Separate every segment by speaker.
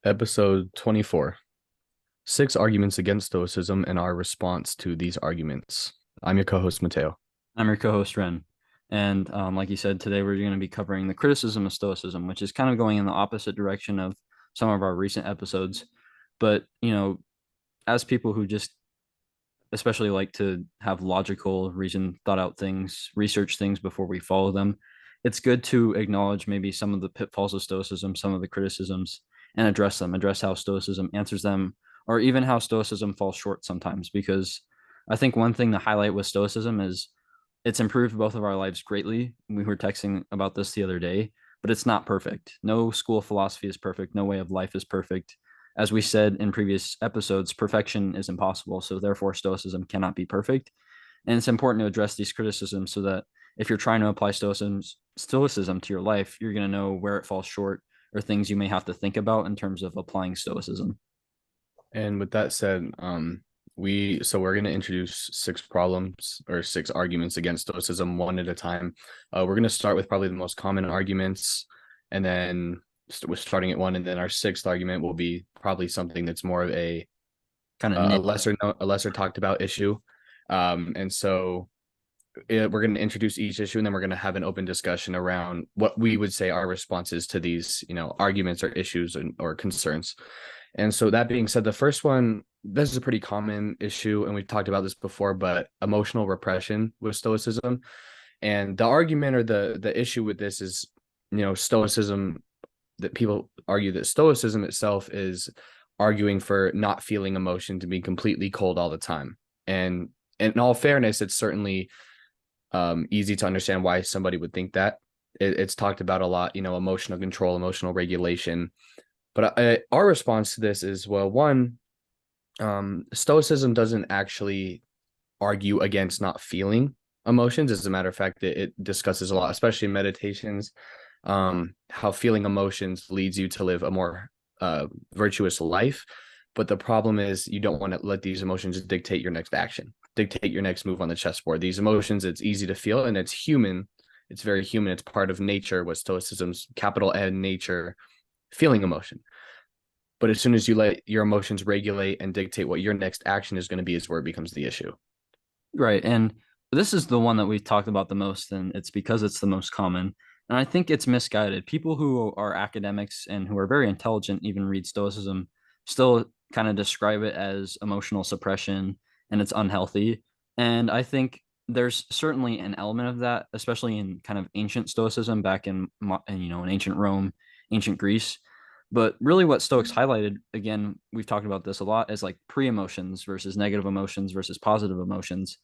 Speaker 1: Episode 24. Six arguments against Stoicism and our response to these arguments. I'm your co-host, Mateo.
Speaker 2: I'm your co-host Ren, and like you said, today we're going to be covering the criticism of Stoicism, which is kind of going in the opposite direction of some of our recent episodes. But as people who just especially like to have logical, reason thought out things, research things before we follow them, it's good to acknowledge maybe some of the pitfalls of Stoicism, some of the criticisms, and address them, address how Stoicism answers them, or even how Stoicism falls short sometimes. Because I think one thing to highlight with Stoicism is it's improved both of our lives greatly. We were texting about this the other day, but it's not perfect. No school of philosophy is perfect. No way of life is perfect. As we said in previous episodes, perfection is impossible. So therefore, Stoicism cannot be perfect. And it's important to address these criticisms so that if you're trying to apply stoicism to your life, you're going to know where it falls short or things you may have to think about in terms of applying stoicism.
Speaker 1: And with that said, we're going to introduce six problems or six arguments against Stoicism one at a time. We're going to start with probably the most common arguments, and then we're starting at one, and then our sixth argument will be probably something that's more of
Speaker 2: Kind of
Speaker 1: a
Speaker 2: niche.
Speaker 1: lesser talked about issue. And so we're going to introduce each issue, and then we're going to have an open discussion around what we would say our responses to these, arguments or issues or concerns. And so that being said, the first one, this is a pretty common issue, and we've talked about this before, but emotional repression with Stoicism. And the argument or the issue with this is, Stoicism, that people argue that Stoicism itself is arguing for not feeling emotion, to be completely cold all the time. And in all fairness, it's certainly easy to understand why somebody would think that. It's talked about a lot, emotional control, emotional regulation. But our response to this is, well, one, Stoicism doesn't actually argue against not feeling emotions. As a matter of fact, it discusses a lot, especially in meditations, how feeling emotions leads you to live a more virtuous life. But the problem is you don't want to let these emotions dictate your next action, dictate your next move on the chessboard. These emotions, it's easy to feel, and it's human. It's very human. It's part of nature, what Stoicism's capital N nature, feeling emotion. But as soon as you let your emotions regulate and dictate what your next action is going to be, is where it becomes the issue.
Speaker 2: Right. And this is the one that we've talked about the most, and it's because it's the most common. And I think it's misguided. People who are academics and who are very intelligent, even read Stoicism, still kind of describe it as emotional suppression and it's unhealthy. And I think there's certainly an element of that, especially in kind of ancient Stoicism back in ancient Rome, ancient Greece. But really, what Stoics highlighted, again, we've talked about this a lot, is like pre emotions versus negative emotions versus positive emotions.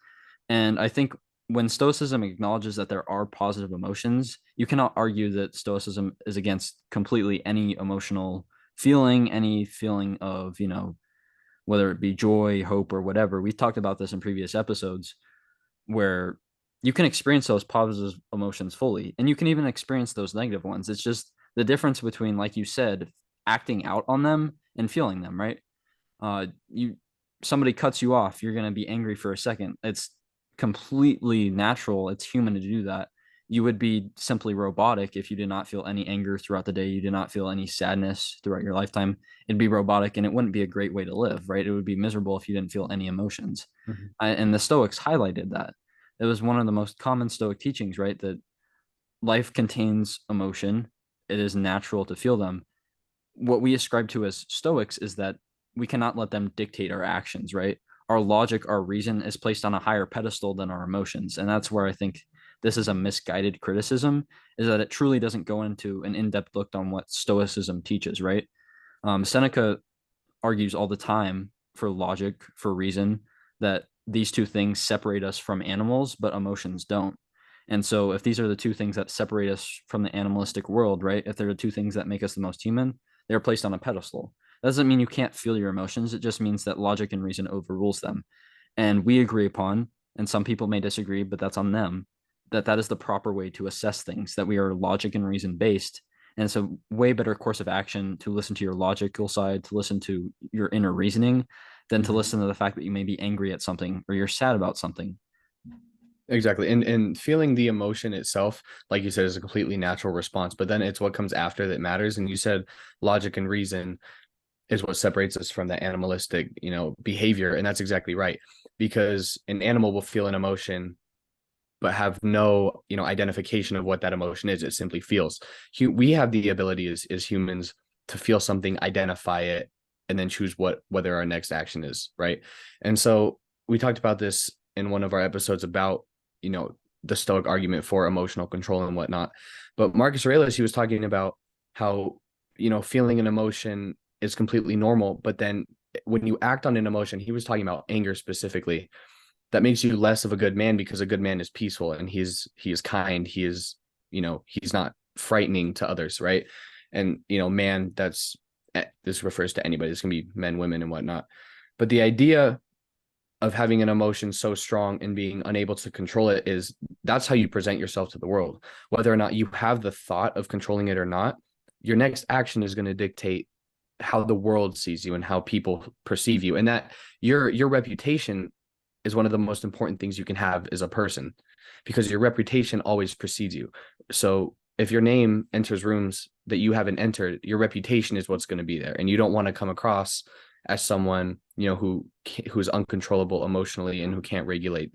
Speaker 2: And I think when Stoicism acknowledges that there are positive emotions, you cannot argue that Stoicism is against completely any emotional feeling, any feeling of, whether it be joy, hope, or whatever. We've talked about this in previous episodes where you can experience those positive emotions fully and you can even experience those negative ones. It's just the difference between, like you said, acting out on them and feeling them, right? You Somebody cuts you off, you're going to be angry for a second. It's completely natural. It's human to do that. You would be simply robotic if you did not feel any anger throughout the day. You did not feel any sadness throughout your lifetime. It'd be robotic and it wouldn't be a great way to live, right? It would be miserable if you didn't feel any emotions.
Speaker 1: Mhm.
Speaker 2: And the Stoics highlighted that. It was one of the most common Stoic teachings, right? That life contains emotion. It is natural to feel them. What we ascribe to as Stoics is that we cannot let them dictate our actions, right? Our logic, our reason is placed on a higher pedestal than our emotions. And that's where I think this is a misguided criticism, is that it truly doesn't go into an in-depth look on what Stoicism teaches, right? Seneca argues all the time for logic, for reason, that these two things separate us from animals, but emotions don't. And so, if these are the two things that separate us from the animalistic world, right? If they're the two things that make us the most human, they're placed on a pedestal. That doesn't mean you can't feel your emotions. It just means that logic and reason overrules them. And we agree upon, and some people may disagree, but that's on them, that that is the proper way to assess things, that we are logic and reason based. And it's a way better course of action to listen to your logical side, to listen to your inner reasoning, than to
Speaker 1: Mhm.
Speaker 2: listen to the fact that you may be angry at something or you're sad about something.
Speaker 1: Exactly. And feeling the emotion itself, like you said, is a completely natural response, but then it's what comes after that matters. And you said logic and reason. is what separates us from the animalistic, behavior. And that's exactly right. Because an animal will feel an emotion but have no, identification of what that emotion is. It simply feels. We have the ability as humans to feel something, identify it, and then choose whether our next action is, right? And so we talked about this in one of our episodes about, the Stoic argument for emotional control and whatnot. But Marcus Aurelius, he was talking about how, feeling an emotion is completely normal, but then when you act on an emotion, he was talking about anger specifically, that makes you less of a good man, because a good man is peaceful and he is kind, he is, he's not frightening to others, right? And man, this refers to anybody. This can be men, women, and whatnot. But the idea of having an emotion so strong and being unable to control it, is that's how you present yourself to the world. Whether or not you have the thought of controlling it or not, your next action is going to dictate how the world sees you and how people perceive you, and that your reputation is one of the most important things you can have as a person, because your reputation always precedes you. So if your name enters rooms that you haven't entered, your reputation is what's going to be there, and you don't want to come across as someone who's uncontrollable emotionally and who can't regulate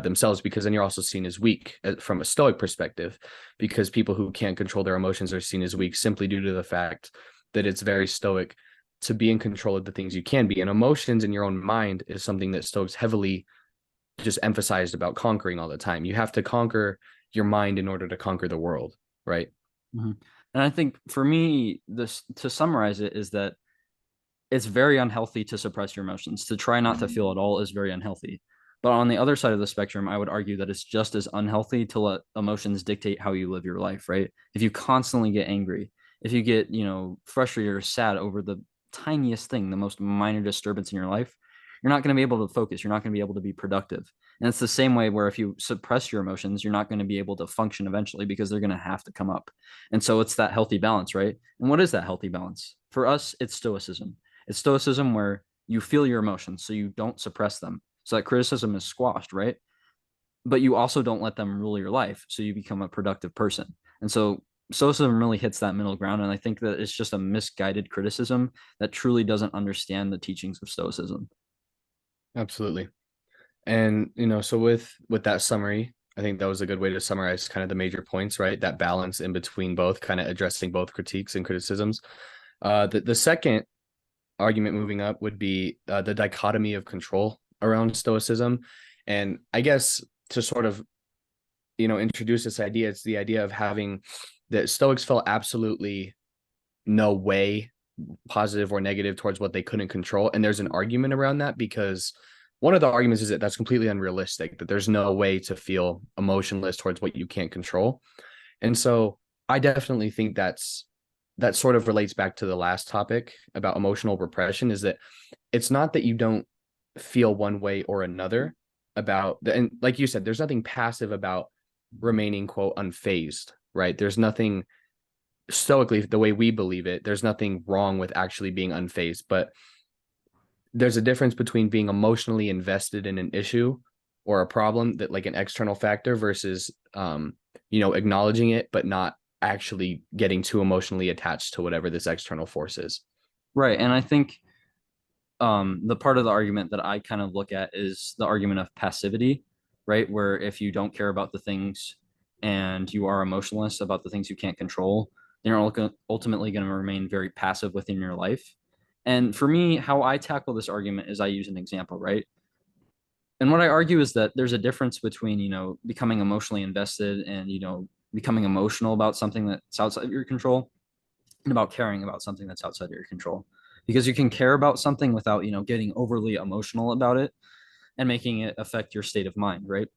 Speaker 1: themselves, because then you're also seen as weak from a Stoic perspective, because people who can't control their emotions are seen as weak simply due to the fact that it's very Stoic to be in control of the things you can be. And emotions in your own mind is something that Stoics heavily just emphasized about conquering all the time. You have to conquer your mind in order to conquer the world, right?
Speaker 2: Mm-hmm. And I think for me, this, to summarize it, is that it's very unhealthy to suppress your emotions. To try not to feel at all is very unhealthy. But on the other side of the spectrum, I would argue that it's just as unhealthy to let emotions dictate how you live your life, right? If you constantly get angry, if you get, frustrated or sad over the tiniest thing, the most minor disturbance in your life, you're not going to be able to focus. You're not going to be able to be productive. And it's the same way where if you suppress your emotions, you're not going to be able to function eventually, because they're going to have to come up. And so it's that healthy balance, right? And what is that healthy balance? For us, it's stoicism. It's stoicism where you feel your emotions so you don't suppress them. So that criticism is squashed, right? But you also don't let them rule your life, so you become a productive person. And so stoicism really hits that middle ground. And I think that it's just a misguided criticism that truly doesn't understand the teachings of stoicism.
Speaker 1: Absolutely. And so with that summary, I think that was a good way to summarize kind of the major points, right? That balance in between both, kind of addressing both critiques and criticisms. The second argument moving up would be the dichotomy of control around Stoicism. And I guess to sort of, introduce this idea, it's the idea of having that Stoics felt absolutely no way, positive or negative, towards what they couldn't control. And there's an argument around that, because one of the arguments is that that's completely unrealistic, that there's no way to feel emotionless towards what you can't control. And so I definitely think that sort of relates back to the last topic about emotional repression, is that it's not that you don't feel one way or another about and like you said, there's nothing passive about remaining, quote, unfazed, right? There's nothing, stoically, the way we believe it, there's nothing wrong with actually being unfazed, but there's a difference between being emotionally invested in an issue or a problem, that like an external factor, versus acknowledging it but not actually getting too emotionally attached to whatever this external force is.
Speaker 2: Right. And I think the part of the argument that I kind of look at is the argument of passivity, right? Where if you don't care about the things and you are emotionless about the things you can't control, then you're ultimately going to remain very passive within your life. And for me, how I tackle this argument is I use an example, right? And what I argue is that there's a difference between, becoming emotionally invested and, becoming emotional about something that's outside of your control, and about caring about something that's outside of your control. Because you can care about something without, getting overly emotional about it and making it affect your state of mind, right?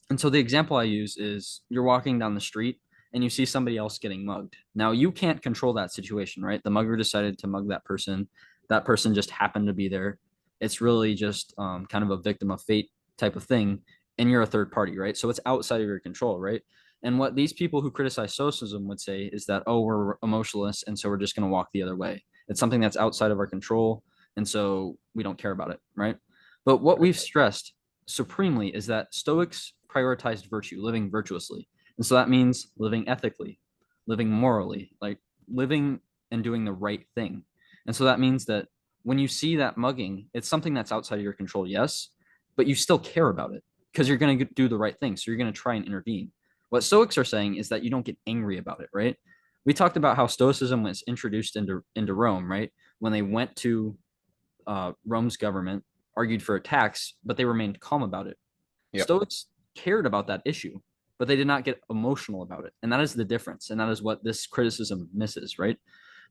Speaker 2: And so the example I use is you're walking down the street and you see somebody else getting mugged. Now you can't control that situation, right? The mugger decided to mug that person. That person just happened to be there. It's really just kind of a victim of fate type of thing. And you're a third party, right? So it's outside of your control, right? And what these people who criticize stoicism would say is that, oh, we're emotionless, and so we're just going to walk the other way. It's something that's outside of our control, and so we don't care about it, right? But what we've stressed supremely is that Stoics prioritized virtue, living virtuously. And so that means living ethically, living morally, like living and doing the right thing. And so that means that when you see that mugging, it's something that's outside of your control, yes, but you still care about it because you're going to do the right thing. So you're going to try and intervene. What Stoics are saying is that you don't get angry about it, right? We talked about how Stoicism was introduced into Rome, right? When they went to Rome's government, argued for a tax, but they remained calm about it.
Speaker 1: Yep.
Speaker 2: Stoics cared about that issue, but they did not get emotional about it. And that is the difference. And that is what this criticism misses, right?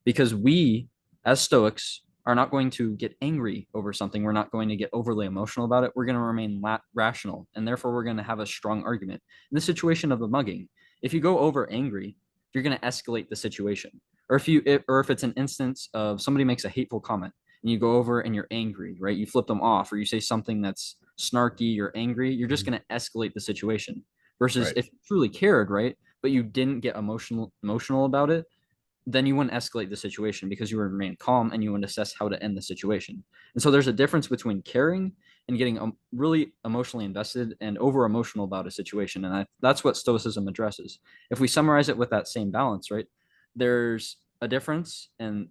Speaker 2: Because we, as Stoics, are not going to get angry over something. We're not going to get overly emotional about it. We're going to remain rational. And therefore, we're going to have a strong argument. In the situation of a mugging, if you go over angry, you're going to escalate the situation. Or if it's an instance of somebody makes a hateful comment and you go over and you're angry, right? You flip them off or you say something that's snarky or angry, you're just going to escalate the situation. Versus
Speaker 1: Right.
Speaker 2: if you truly cared, right? But you didn't get emotional about it, then you wouldn't escalate the situation because you would remain calm and you would assess how to end the situation. And so there's a difference between caring and getting really emotionally invested and over emotional about a situation. And that's what Stoicism addresses. If we summarize it with that same balance, right? There's a difference, and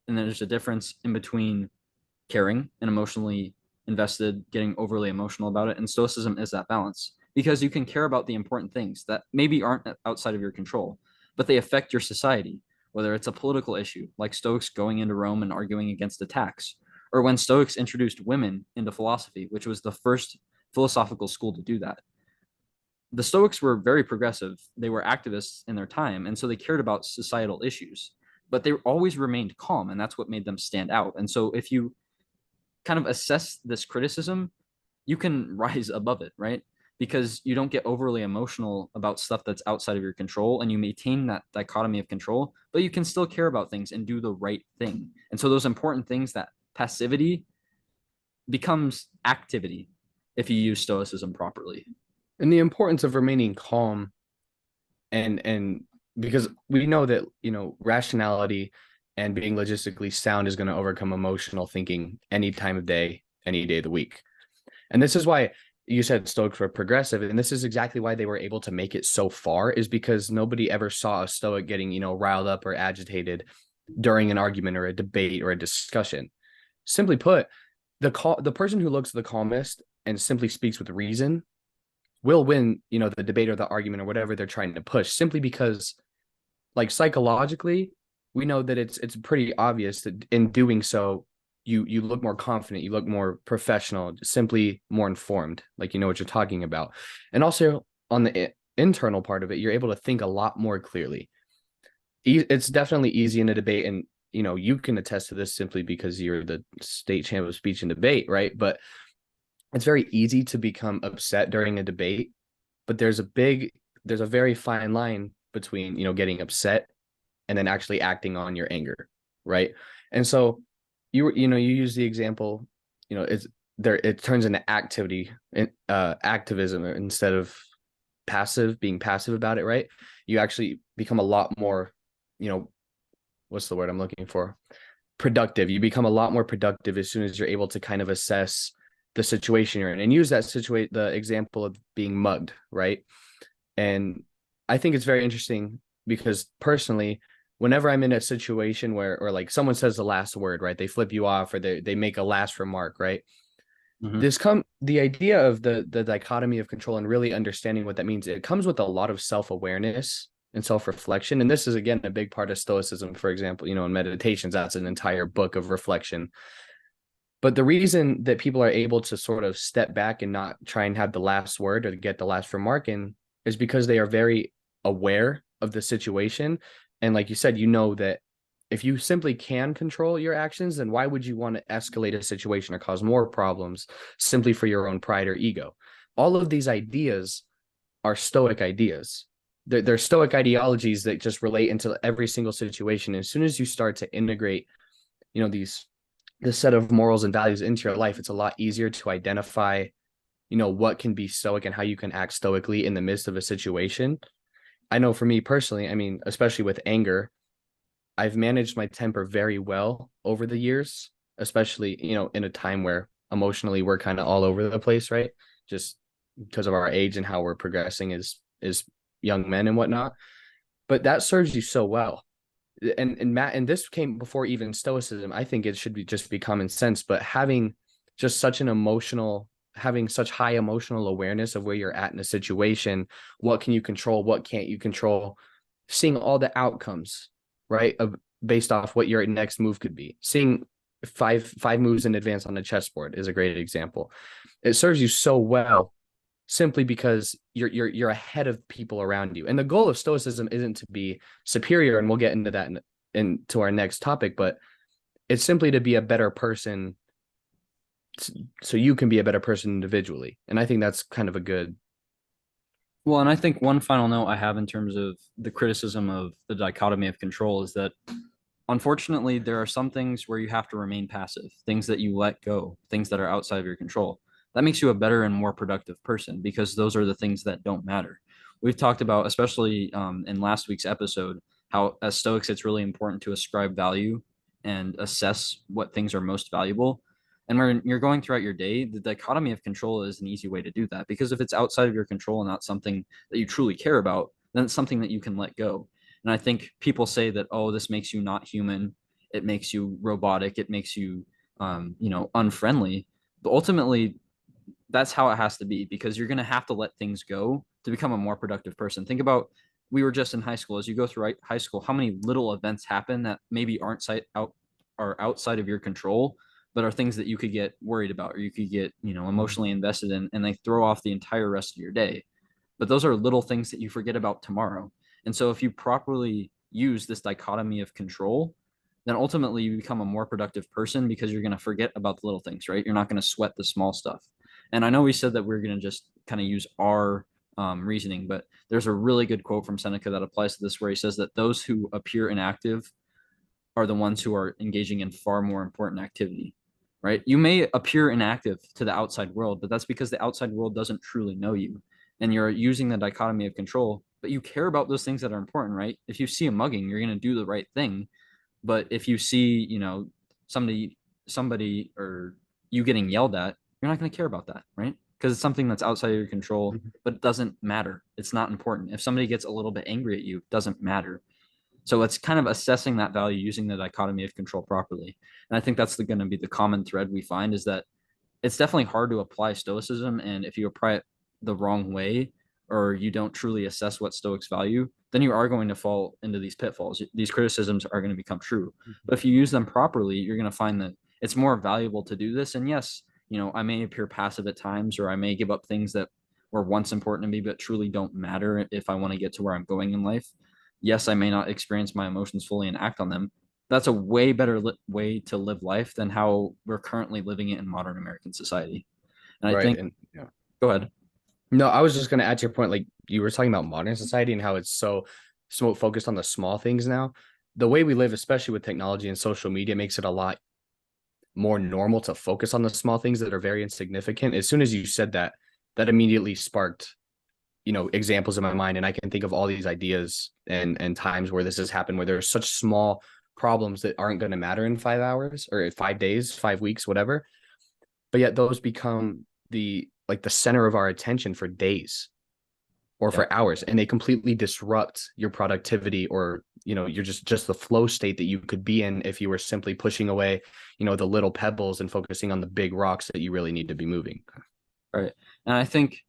Speaker 2: there's a difference in between caring and emotionally invested, getting overly emotional about it. And Stoicism is that balance because you can care about the important things that maybe aren't outside of your control, but they affect your society, whether it's a political issue, like Stoics going into Rome and arguing against the tax, or when Stoics introduced women into philosophy, which was the first philosophical school to do that. The Stoics were very progressive. They were activists in their time, and so they cared about societal issues, but they always remained calm, and that's what made them stand out. And so if you kind of assess this criticism, you can rise above it, right? Because you don't get overly emotional about stuff that's outside of your control and you maintain that dichotomy of control, but you can still care about things and do the right thing. And so those important things, that passivity becomes activity if you use stoicism properly.
Speaker 1: And the importance of remaining calm and because we know that, rationality and being logistically sound is going to overcome emotional thinking any time of day, any day of the week. And this is why you said Stoics were progressive. And this is exactly why they were able to make it so far, is because nobody ever saw a Stoic getting, riled up or agitated during an argument or a debate or a discussion. Simply put, the person who looks the calmest and simply speaks with reason will win, the debate or the argument or whatever they're trying to push, simply because, like, psychologically, we know that it's pretty obvious that in doing so, you look more confident, you look more professional, simply more informed, like you know what you're talking about. And also on the internal part of it, you're able to think a lot more clearly. It's definitely easy in a debate, and you can attest to this simply because you're the state champ of speech and debate, right? But it's very easy to become upset during a debate, but there's a very fine line between, getting upset and then actually acting on your anger, right? And so you use the example, it's there, it turns into activism instead of being passive about it, right? You actually become a lot more, what's the word I'm looking for? Productive. You become a lot more productive as soon as you're able to kind of assess the situation you're in and use the example of being mugged, right? And I think it's very interesting because personally, whenever I'm in a situation where, or like someone says the last word, right? They flip you off or they make a last remark, right?
Speaker 2: Mm-hmm.
Speaker 1: The idea of the dichotomy of control and really understanding what that means, it comes with a lot of self-awareness and self-reflection. And this is, again, a big part of stoicism. For example, in meditations, that's an entire book of reflection. But the reason that people are able to sort of step back and not try and have the last word or get the last remark in is because they are very aware of the situation. And like you said, that if you simply can control your actions, then why would you want to escalate a situation or cause more problems simply for your own pride or ego? All of these ideas are Stoic ideas. They're Stoic ideologies that just relate into every single situation. As soon as you start to integrate, this set of morals and values into your life, it's a lot easier to identify, what can be Stoic and how you can act stoically in the midst of a situation. I know for me personally, I mean, especially with anger, I've managed my temper very well over the years, especially, in a time where emotionally we're kind of all over the place, right? Just because of our age and how we're progressing as young men and whatnot. But that serves you so well and Matt, and this came before even stoicism. I think it should be just be common sense, but having just such an emotional having such high emotional awareness of where you're at in a situation, what can you control, what can't you control, seeing all the outcomes, right, of based off what your next move could be. Seeing five moves in advance on a chessboard is a great example. It serves you so well simply because you're ahead of people around you. And the goal of stoicism isn't to be superior, and we'll get into that into our next topic, but it's simply to be a better person so you can be a better person individually. And I think that's kind of a good.
Speaker 2: Well, and I think one final note I have in terms of the criticism of the dichotomy of control is that unfortunately, there are some things where you have to remain passive, things that you let go, things that are outside of your control. That makes you a better and more productive person because those are the things that don't matter. We've talked about, especially in last week's episode, how as Stoics, it's really important to ascribe value and assess what things are most valuable. And when you're going throughout your day, the dichotomy of control is an easy way to do that because if it's outside of your control and not something that you truly care about, then it's something that you can let go. And I think people say that, oh, this makes you not human. It makes you robotic. It makes you, unfriendly. But ultimately, that's how it has to be because you're going to have to let things go to become a more productive person. Think about we were just in high school. As you go through high school, how many little events happen that maybe are outside of your control, but are things that you could get worried about or you could get, emotionally invested in, and they throw off the entire rest of your day. But those are little things that you forget about tomorrow. And so if you properly use this dichotomy of control, then ultimately you become a more productive person because you're going to forget about the little things, right? You're not going to sweat the small stuff. And I know we said that we're going to just kind of use our reasoning, but there's a really good quote from Seneca that applies to this where he says that those who appear inactive are the ones who are engaging in far more important activity, right? You may appear inactive to the outside world, but that's because the outside world doesn't truly know you. And you're using the dichotomy of control, but you care about those things that are important, right? If you see a mugging, you're going to do the right thing. But if you see, somebody or you getting yelled at, you're not going to care about that, right? Because it's something that's outside of your control, but it doesn't matter. It's not important. If somebody gets a little bit angry at you, it doesn't matter. So it's kind of assessing that value using the dichotomy of control properly. And I think that's going to be the common thread we find is that it's definitely hard to apply stoicism. And if you apply it the wrong way, or you don't truly assess what Stoics value, then you are going to fall into these pitfalls. These criticisms are going to become true. But if you use them properly, you're going to find that it's more valuable to do this. And yes, I may appear passive at times, or I may give up things that were once important to me, but truly don't matter if I want to get to where I'm going in life. Yes, I may not experience my emotions fully and act on them. That's a way better way to live life than how we're currently living it in modern American society. And I
Speaker 1: Right.
Speaker 2: think,
Speaker 1: And yeah.
Speaker 2: go ahead.
Speaker 1: No, I was just going to add to your point, like you were talking about modern society and how it's so focused on the small things now. The way we live, especially with technology and social media, makes it a lot more normal to focus on the small things that are very insignificant. As soon as you said that, that immediately sparked, examples in my mind, and I can think of all these ideas and times where this has happened, where there's such small problems that aren't going to matter in 5 hours or 5 days, 5 weeks, whatever, but yet those become the center of our attention for days or
Speaker 2: Yeah.
Speaker 1: for hours, and they completely disrupt your productivity, or you're just the flow state that you could be in if you were simply pushing away the little pebbles and focusing on the big rocks that you really need to be moving.
Speaker 2: Right. And I think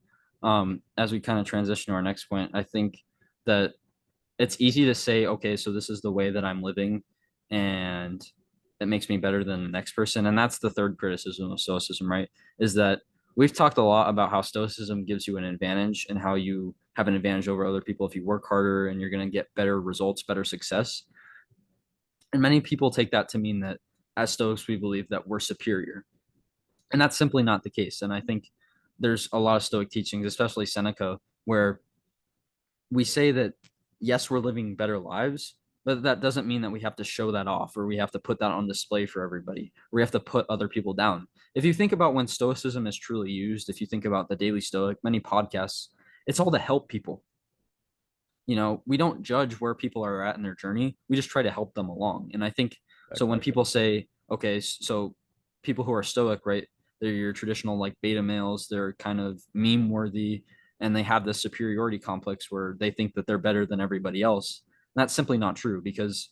Speaker 2: as we kind of transition to our next point, I think that it's easy to say, okay, so this is the way that I'm living and it makes me better than the next person. And that's the third criticism of Stoicism, right? Is that we've talked a lot about how Stoicism gives you an advantage and how you have an advantage over other people if you work harder and you're going to get better results, better success. And many people take that to mean that as Stoics, we believe that we're superior. And that's simply not the case. And I think there's a lot of Stoic teachings, especially Seneca, where we say that yes, we're living better lives, but that doesn't mean that we have to show that off or we have to put that on display for everybody. Or we have to put other people down. If you think about when Stoicism is truly used, if you think about the Daily Stoic, many podcasts, it's all to help people. We don't judge where people are at in their journey. We just try to help them along. And I think so when people say, okay, so people who are stoic, right? They're your traditional like beta males, they're kind of meme worthy, and they have this superiority complex where they think that they're better than everybody else. And that's simply not true because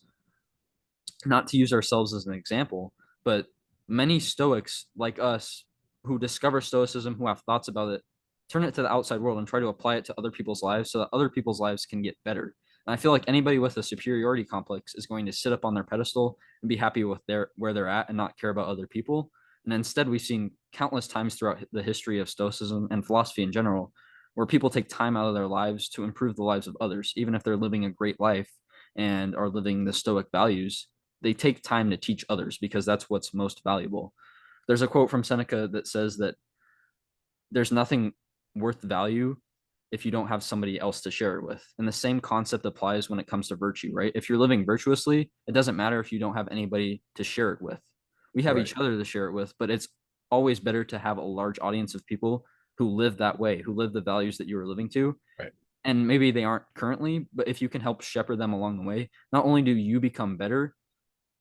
Speaker 2: not to use ourselves as an example, but many Stoics like us who discover Stoicism, who have thoughts about it, turn it to the outside world and try to apply it to other people's lives so that other people's lives can get better. And I feel like anybody with a superiority complex is going to sit up on their pedestal and be happy with where they're at and not care about other people. And instead, we've seen countless times throughout the history of Stoicism and philosophy in general, where people take time out of their lives to improve the lives of others, even if they're living a great life and are living the Stoic values. They take time to teach others because that's what's most valuable. There's a quote from Seneca that says that there's nothing worth value if you don't have somebody else to share it with. And the same concept applies when it comes to virtue, right? If you're living virtuously, it doesn't matter if you don't have anybody to share it with. We have
Speaker 1: Right.
Speaker 2: each other to share it with, but it's always better to have a large audience of people who live that way, who live the values that you are living to.
Speaker 1: Right.
Speaker 2: And maybe they aren't currently, but if you can help shepherd them along the way, not only do you become better,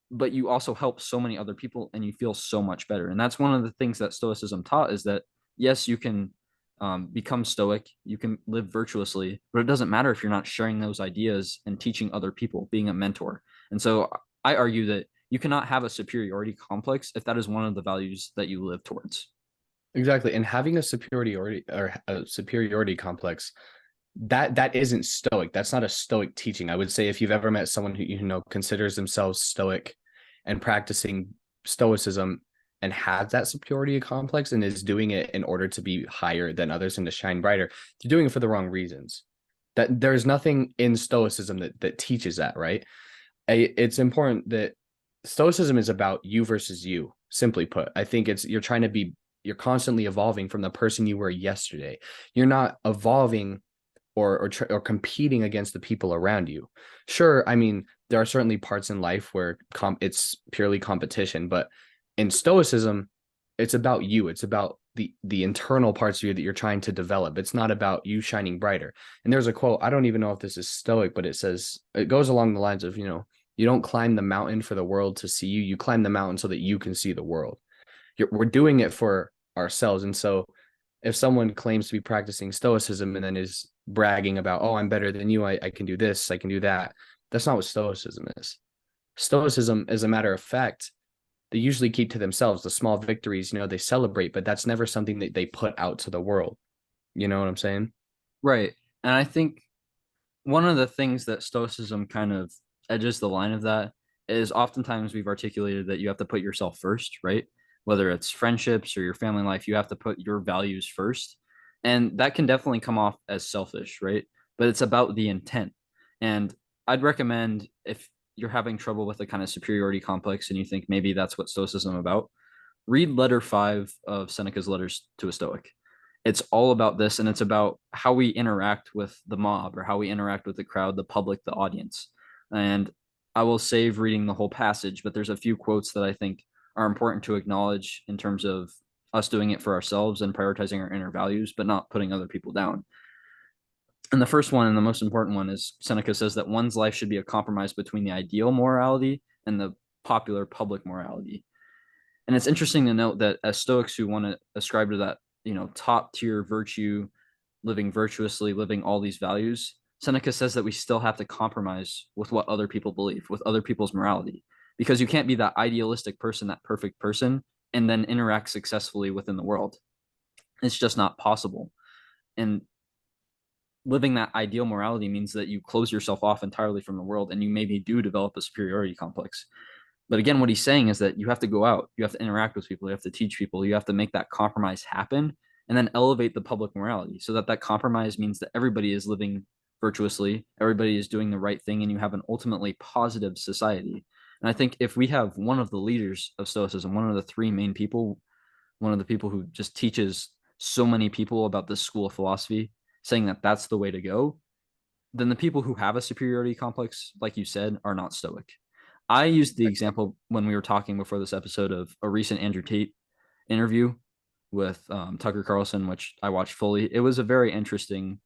Speaker 2: but you also help so many other people and you feel so much better. And that's one of the things that Stoicism taught is that, yes, you can become Stoic, you can live virtuously, but it doesn't matter if you're not sharing those ideas and teaching other people, being a mentor. And so I argue that you cannot have a superiority complex if that is one of the values that you live towards.
Speaker 1: Exactly. And having a superiority complex, that isn't stoic. That's not a stoic teaching. I would say if you've ever met someone who considers themselves stoic and practicing stoicism and has that superiority complex and is doing it in order to be higher than others and to shine brighter, they're doing it for the wrong reasons. That there's nothing in stoicism that teaches that, right? It's important that stoicism is about you versus you, simply put. I think you're constantly evolving from the person you were yesterday. You're not evolving or competing against the people around you. Sure, I mean, there are certainly parts in life where it's purely competition, but in stoicism, it's about you. It's about the internal parts of you that you're trying to develop. It's not about you shining brighter. And there's a quote, I don't even know if this is stoic, but it goes along the lines of, you don't climb the mountain for the world to see you. You climb the mountain so that you can see the world. We're doing it for ourselves. And so if someone claims to be practicing stoicism and then is bragging about, oh, I'm better than you, I can do this, I can do that, that's not what stoicism is. Stoicism, as a matter of fact, they usually keep to themselves. The small victories, they celebrate, but that's never something that they put out to the world. You know what I'm saying?
Speaker 2: Right. And I think one of the things that Stoicism kind of edges the line of that is oftentimes we've articulated that you have to put yourself first, right? Whether it's friendships or your family life, you have to put your values first. And that can definitely come off as selfish, right? But it's about the intent. And I'd recommend if you're having trouble with a kind of superiority complex and you think maybe that's what Stoicism about, read letter 5 of Seneca's letters to a Stoic. It's all about this, and it's about how we interact with the mob or how we interact with the crowd, the public, the audience. And I will save reading the whole passage, but there's a few quotes that I think are important to acknowledge in terms of us doing it for ourselves and prioritizing our inner values, but not putting other people down. And the first one and the most important one is Seneca says that one's life should be a compromise between the ideal morality and the popular public morality. And it's interesting to note that as Stoics who want to ascribe to that, top tier virtue, living virtuously, living all these values, Seneca says that we still have to compromise with what other people believe, with other people's morality, because you can't be that idealistic person, that perfect person, and then interact successfully within the world. It's just not possible. And living that ideal morality means that you close yourself off entirely from the world and you maybe do develop a superiority complex. But again, what he's saying is that you have to go out, you have to interact with people, you have to teach people, you have to make that compromise happen and then elevate the public morality so that that compromise means that everybody is living virtuously, everybody is doing the right thing, and you have an ultimately positive society. And I think if we have one of the leaders of Stoicism, one of the three main people, one of the people who just teaches so many people about this school of philosophy, saying that that's the way to go, then the people who have a superiority complex, like you said, are not Stoic. I used the example when we were talking before this episode of a recent Andrew Tate interview with Tucker Carlson, which I watched fully. It was a very interesting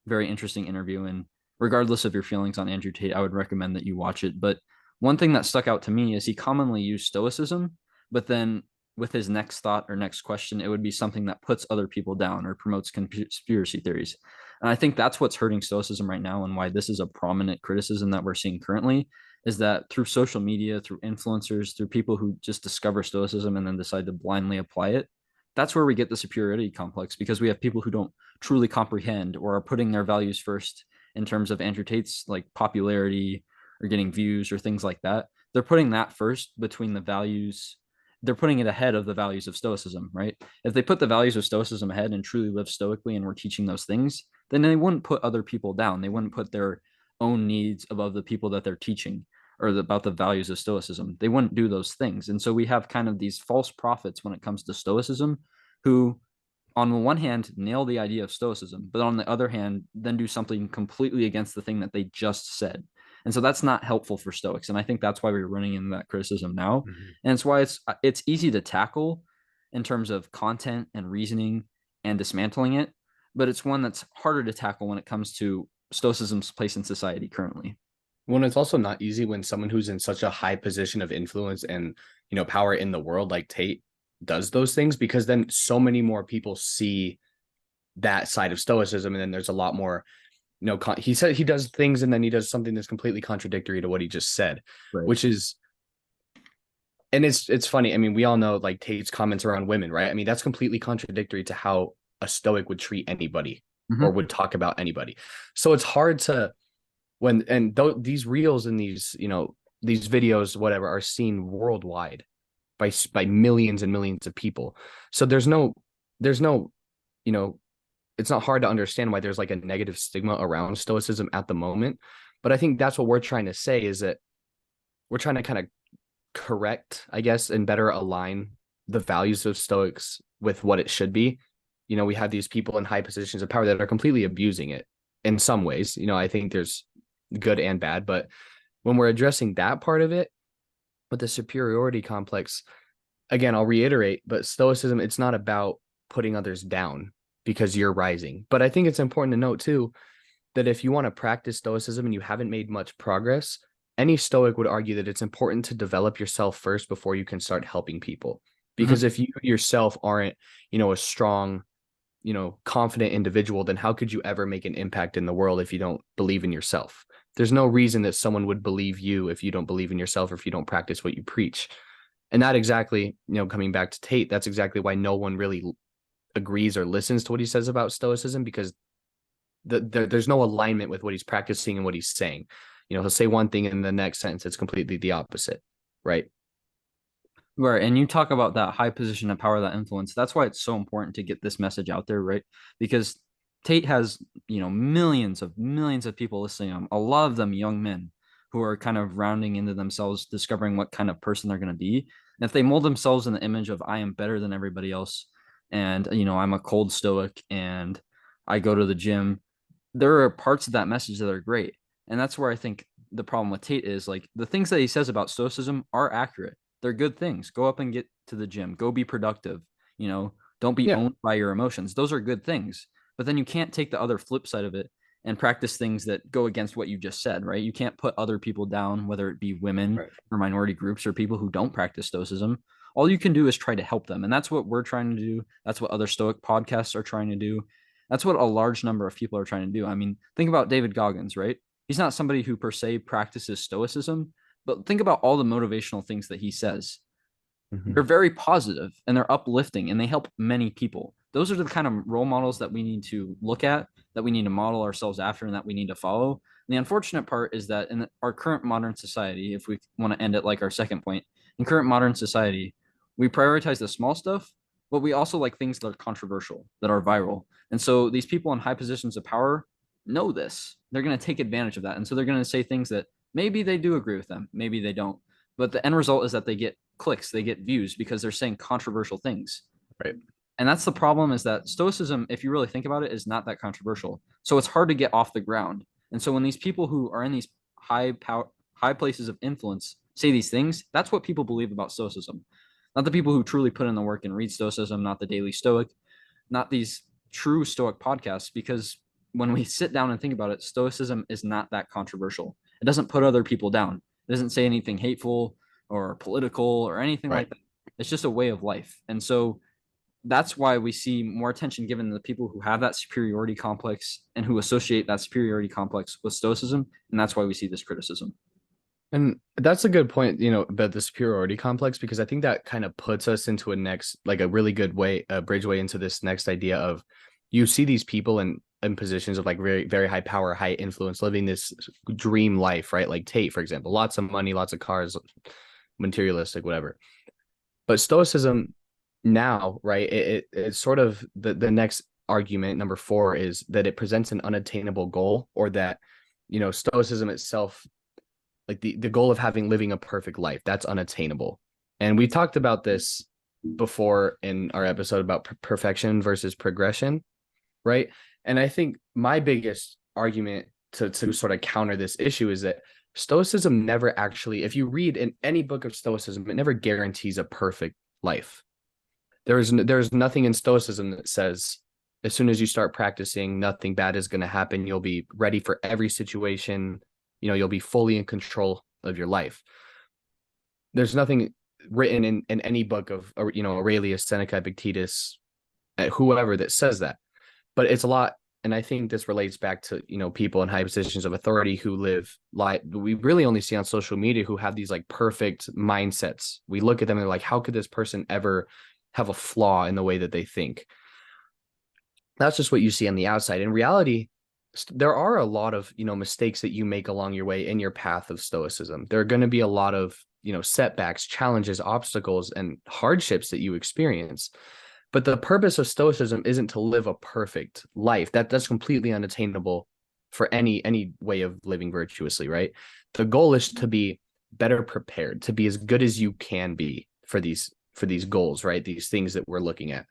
Speaker 2: interview. And regardless of your feelings on Andrew Tate, I would recommend that you watch it. But one thing that stuck out to me is he commonly used stoicism, but then with his next thought or next question, it would be something that puts other people down or promotes conspiracy theories. And I think that's what's hurting stoicism right now and why this is a prominent criticism that we're seeing currently is that through social media, through influencers, through people who just discover stoicism and then decide to blindly apply it, that's where we get the superiority complex, because we have people who don't truly comprehend or are putting their values first in terms of Andrew Tate's like popularity or getting views or things like that. They're putting that first between the values. They're putting it ahead of the values of stoicism, right? If they put the values of stoicism ahead and truly live stoically and were teaching those things, then they wouldn't put other people down. They wouldn't put their own needs above the people that they're teaching or about the values of stoicism. They wouldn't do those things. And so we have kind of these false prophets when it comes to stoicism who, on the one hand, nail the idea of stoicism, but on the other hand, then do something completely against the thing that they just said. And so that's not helpful for Stoics. And I think that's why we're running into that criticism now.
Speaker 1: Mhm.
Speaker 2: And it's why it's easy to tackle in terms of content and reasoning and dismantling it, but it's one that's harder to tackle when it comes to Stoicism's place in society currently.
Speaker 1: Well, it's also not easy when someone who's in such a high position of influence and, power in the world like Tate does those things, because then so many more people see that side of stoicism, and then there's a lot more, he said he does things and then he does something that's completely contradictory to what he just said,
Speaker 2: Right.
Speaker 1: which is, and it's funny. I mean, we all know like Tate's comments around women, right? I mean, that's completely contradictory to how a stoic would treat anybody or
Speaker 2: Mm-hmm.
Speaker 1: would talk about anybody. So it's hard to, these reels and these videos, whatever, are seen worldwide by millions and millions of people. So there's no you know it's not hard to understand why there's like a negative stigma around stoicism at the moment. But I think that's what we're trying to say, is that we're trying to kind of correct, I guess, and better align the values of stoics with what it should be. We have these people in high positions of power that are completely abusing it in some ways. I think there's good and bad, but when we're addressing that part of it with the superiority complex, again, I'll reiterate, but stoicism, it's not about putting others down because you're rising. But I think it's important to note too that if you want to practice stoicism and you haven't made much progress, any stoic would argue that it's important to develop yourself first before you can start helping people.
Speaker 2: Mm-hmm.
Speaker 1: Because if you yourself aren't, a strong, confident individual, then how could you ever make an impact in the world if you don't believe in yourself? There's no reason that someone would believe you if you don't believe in yourself or if you don't practice what you preach. And that exactly, coming back to Tate, that's exactly why no one really agrees or listens to what he says about stoicism, because there's no alignment with what he's practicing and what he's saying. He'll say one thing and the next sentence it's completely the opposite, right?
Speaker 2: Right. And you talk about that high position of power, that influence. That's why it's so important to get this message out there, right? Because Tate has, millions of people listening to him, a lot of them young men who are kind of rounding into themselves, discovering what kind of person they're going to be. And if they mold themselves in the image of I am better than everybody else, and I'm a cold stoic and I go to the gym, there are parts of that message that are great. And that's where I think the problem with Tate is like the things that he says about stoicism are accurate. They're good things. Go up and get to the gym. Go be productive. Don't be
Speaker 1: Yeah,
Speaker 2: owned by your emotions. Those are good things. But then you can't take the other flip side of it and practice things that go against what you just said, right? You can't put other people down, whether it be women
Speaker 1: right.
Speaker 2: or minority groups or people who don't practice stoicism. All you can do is try to help them. And that's what we're trying to do. That's what other Stoic podcasts are trying to do. That's what a large number of people are trying to do. I mean, think about David Goggins, right? He's not somebody who per se practices stoicism, but think about all the motivational things that he says.
Speaker 1: Mm-hmm.
Speaker 2: They're very positive and they're uplifting and they help many people. Those are the kind of role models that we need to look at, that we need to model ourselves after, and that we need to follow. And the unfortunate part is that in our current modern society, if we want to end it like our second point, in current modern society, we prioritize the small stuff, but we also like things that are controversial, that are viral. And so these people in high positions of power know this. They're going to take advantage of that. And so they're going to say things that maybe they do agree with them, maybe they don't. But the end result is that they get clicks, they get views because they're saying controversial things.
Speaker 1: Right.
Speaker 2: And that's the problem, is that stoicism, if you really think about it, is not that controversial. So it's hard to get off the ground. And so when these people who are in these high places of influence say these things, that's what people believe about stoicism. Not the people who truly put in the work and read stoicism, not the Daily Stoic, not these true Stoic podcasts, because when we sit down and think about it, Stoicism is not that controversial. It doesn't put other people down. It doesn't say anything hateful or political or anything
Speaker 1: Right.
Speaker 2: like that. It's just a way of life. And so that's why we see more attention given to the people who have that superiority complex and who associate that superiority complex with stoicism. And that's why we see this criticism.
Speaker 1: And that's a good point, about the superiority complex, because I think that kind of puts us into a really good way, a bridgeway into this next idea of you see these people in positions of like very, very high power, high influence, living this dream life, right? Like Tate, for example, lots of money, lots of cars, materialistic, whatever. But Stoicism now, right? It's sort of the next argument, number four, is that it presents an unattainable goal, or that, Stoicism itself, like the goal of living a perfect life, that's unattainable. And we talked about this before in our episode about perfection versus progression, right? And I think my biggest argument to sort of counter this issue is that Stoicism never actually, if you read in any book of Stoicism, it never guarantees a perfect life. There's nothing in Stoicism that says as soon as you start practicing, nothing bad is going to happen. You'll be ready for every situation. You'll be fully in control of your life. There's nothing written in any book of, Aurelius, Seneca, Epictetus, whoever, that says that. But it's a lot. And I think this relates back to, people in high positions of authority who live like we really only see on social media, who have these like perfect mindsets. We look at them and they're like, how could this person ever have a flaw in the way that they think? That's just what you see on the outside. In reality, there are a lot of, mistakes that you make along your way in your path of Stoicism. There are going to be a lot of, setbacks, challenges, obstacles, and hardships that you experience. But the purpose of Stoicism isn't to live a perfect life. That's completely unattainable for any way of living virtuously, right? The goal is to be better prepared, to be as good as you can be for these goals, right? These things that we're looking at.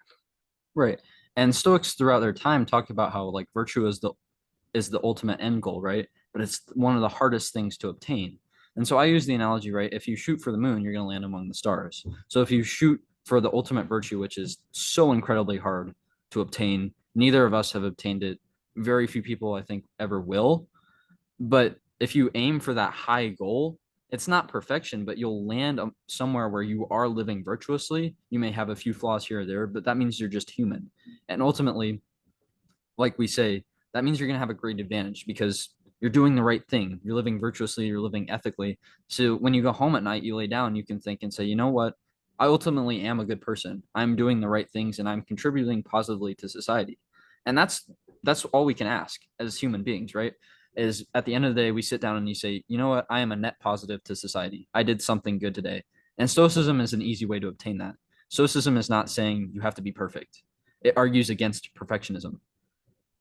Speaker 2: Right. And Stoics throughout their time talked about how like virtue is the ultimate end goal, right? But it's one of the hardest things to obtain. And so I use the analogy, right? If you shoot for the moon, you're going to land among the stars. So if you shoot for the ultimate virtue, which is so incredibly hard to obtain, neither of us have obtained it. Very few people, I think, ever will. But if you aim for that high goal, it's not perfection, but you'll land somewhere where you are living virtuously. You may have a few flaws here or there, but that means you're just human. And ultimately, like we say, that means you're going to have a great advantage because you're doing the right thing. You're living virtuously, you're living ethically. So when you go home at night, you lay down, you can think and say, you know what? I ultimately am a good person. I'm doing the right things and I'm contributing positively to society. And that's all we can ask as human beings, right? Is at the end of the day, we sit down and you say, you know what? I am a net positive to society. I did something good today. And Stoicism is an easy way to obtain that. Stoicism is not saying you have to be perfect. It argues against perfectionism.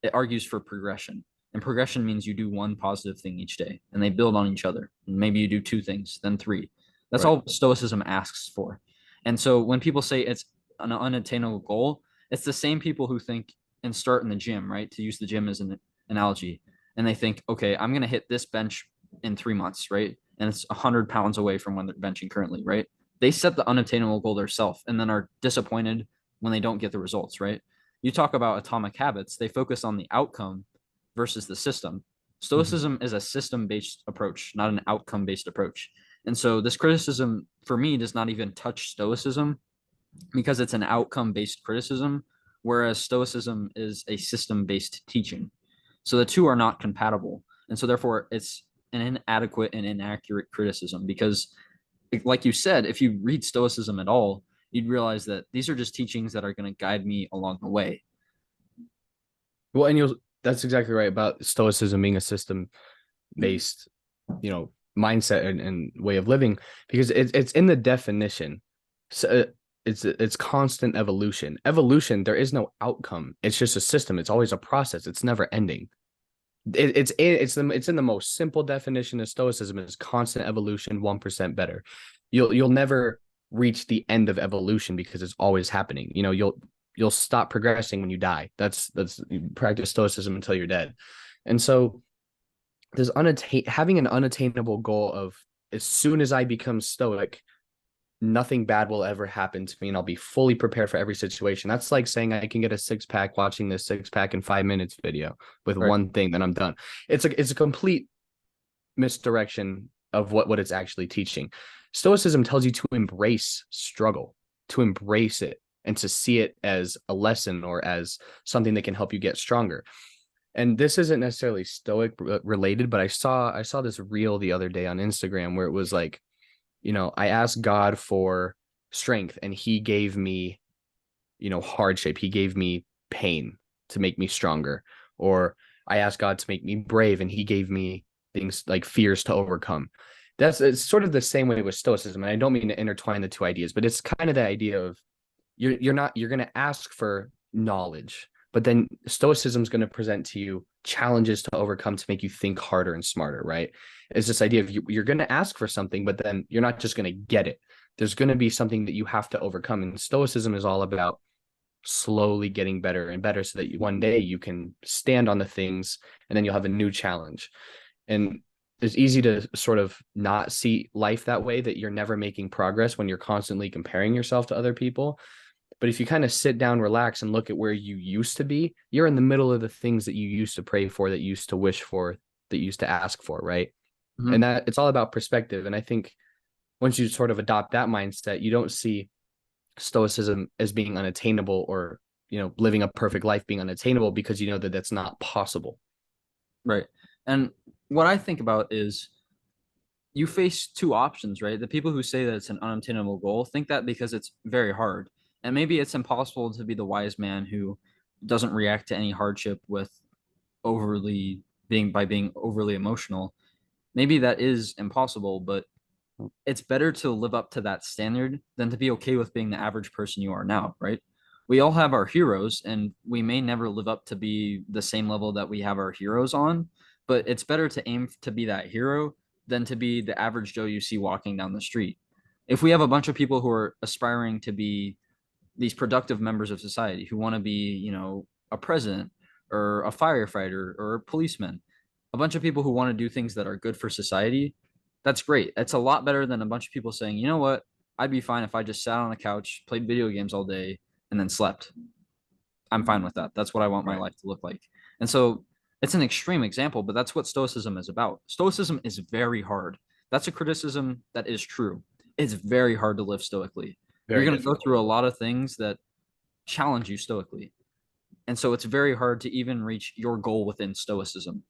Speaker 2: It argues for progression. And progression means you do one positive thing each day and they build on each other. And maybe you do two things, then three. That's
Speaker 1: Right.
Speaker 2: all Stoicism asks for. And so when people say it's an unattainable goal, it's the same people who think and start in the gym, right? To use the gym as an analogy. And they think, okay, I'm going to hit this bench in 3 months, right? And it's 100 pounds away from when they're benching currently, right? They set the unattainable goal themselves and then are disappointed when they don't get the results, right? You talk about atomic habits, they focus on the outcome versus the system.
Speaker 1: Mhm.
Speaker 2: Stoicism is a system based approach, not an outcome based approach. And so this criticism for me does not even touch Stoicism because it's an outcome based criticism, whereas Stoicism is a system based teaching. So the two are not compatible. And so therefore it's an inadequate and inaccurate criticism because, like you said, if you read Stoicism at all, you'd realize that these are just teachings that are going to guide me along the way.
Speaker 1: Well, and that's exactly right about Stoicism being a system based, mindset and way of living, because it's in the definition. So it's constant evolution. Evolution, there is no outcome. It's just a system. It's always a process. It's never ending. It's in the most simple definition of Stoicism is constant evolution, 1% better. You'll never reach the end of evolution because it's always happening. You'll stop progressing when you die. That's you practice Stoicism until you're dead. And so having an unattainable goal of, as soon as I become Stoic, nothing bad will ever happen to me and I'll be fully prepared for every situation. That's like saying I can get a six pack watching this six pack in 5 minutes video with
Speaker 2: Right.
Speaker 1: one thing, then I'm done. It's a complete misdirection of what it's actually teaching. Stoicism tells you to embrace struggle, to embrace it, and to see it as a lesson or as something that can help you get stronger. and this isn't necessarily stoic related, but I saw this reel the other day on Instagram where it was like, I asked God for strength and he gave me, hardship. He gave me pain to make me stronger. Or I asked God to make me brave and he gave me things like fears to overcome. It's sort of the same way with stoicism. And I don't mean to intertwine the two ideas, but it's kind of the idea of you're going to ask for knowledge, but then stoicism is going to present to you challenges to overcome to make you think harder and smarter, right? It's this idea of you're going to ask for something, but then you're not just going to get it. There's going to be something that you have to overcome. And stoicism is all about slowly getting better and better so that one day you can stand on the things and then you'll have a new challenge. And it's easy to sort of not see life that way, that you're never making progress when you're constantly comparing yourself to other people. But if you kind of sit down, relax, and look at where you used to be, you're in the middle of the things that you used to pray for, that you used to wish for, that you used to ask for, right?
Speaker 2: Mm-hmm.
Speaker 1: And that it's all about perspective. And I think once you sort of adopt that mindset, you don't see stoicism as being unattainable, or, living a perfect life being unattainable, because you know that that's not possible.
Speaker 2: Right. And what I think about is you face two options, right? The people who say that it's an unattainable goal think that because it's very hard. And maybe it's impossible to be the wise man who doesn't react to any hardship with overly being overly emotional. Maybe that is impossible, but it's better to live up to that standard than to be okay with being the average person you are now, right? We all have our heroes, and we may never live up to be the same level that we have our heroes on, but it's better to aim to be that hero than to be the average Joe you see walking down the street. If we have a bunch of people who are aspiring to be these productive members of society, who want to be, a president or a firefighter or a policeman, a bunch of people who want to do things that are good for society, that's great. It's a lot better than a bunch of people saying, you know what, I'd be fine if I just sat on the couch, played video games all day, and then slept. I'm fine with that. That's what I want my
Speaker 1: Right.
Speaker 2: life to look like. And so it's an extreme example, but that's what Stoicism is about. Stoicism is very hard. That's a criticism that is true. It's very hard to live stoically. You're
Speaker 1: Very
Speaker 2: going to go
Speaker 1: difficult.
Speaker 2: through a lot of things that challenge you stoically. And so it's very hard to even reach your goal within Stoicism.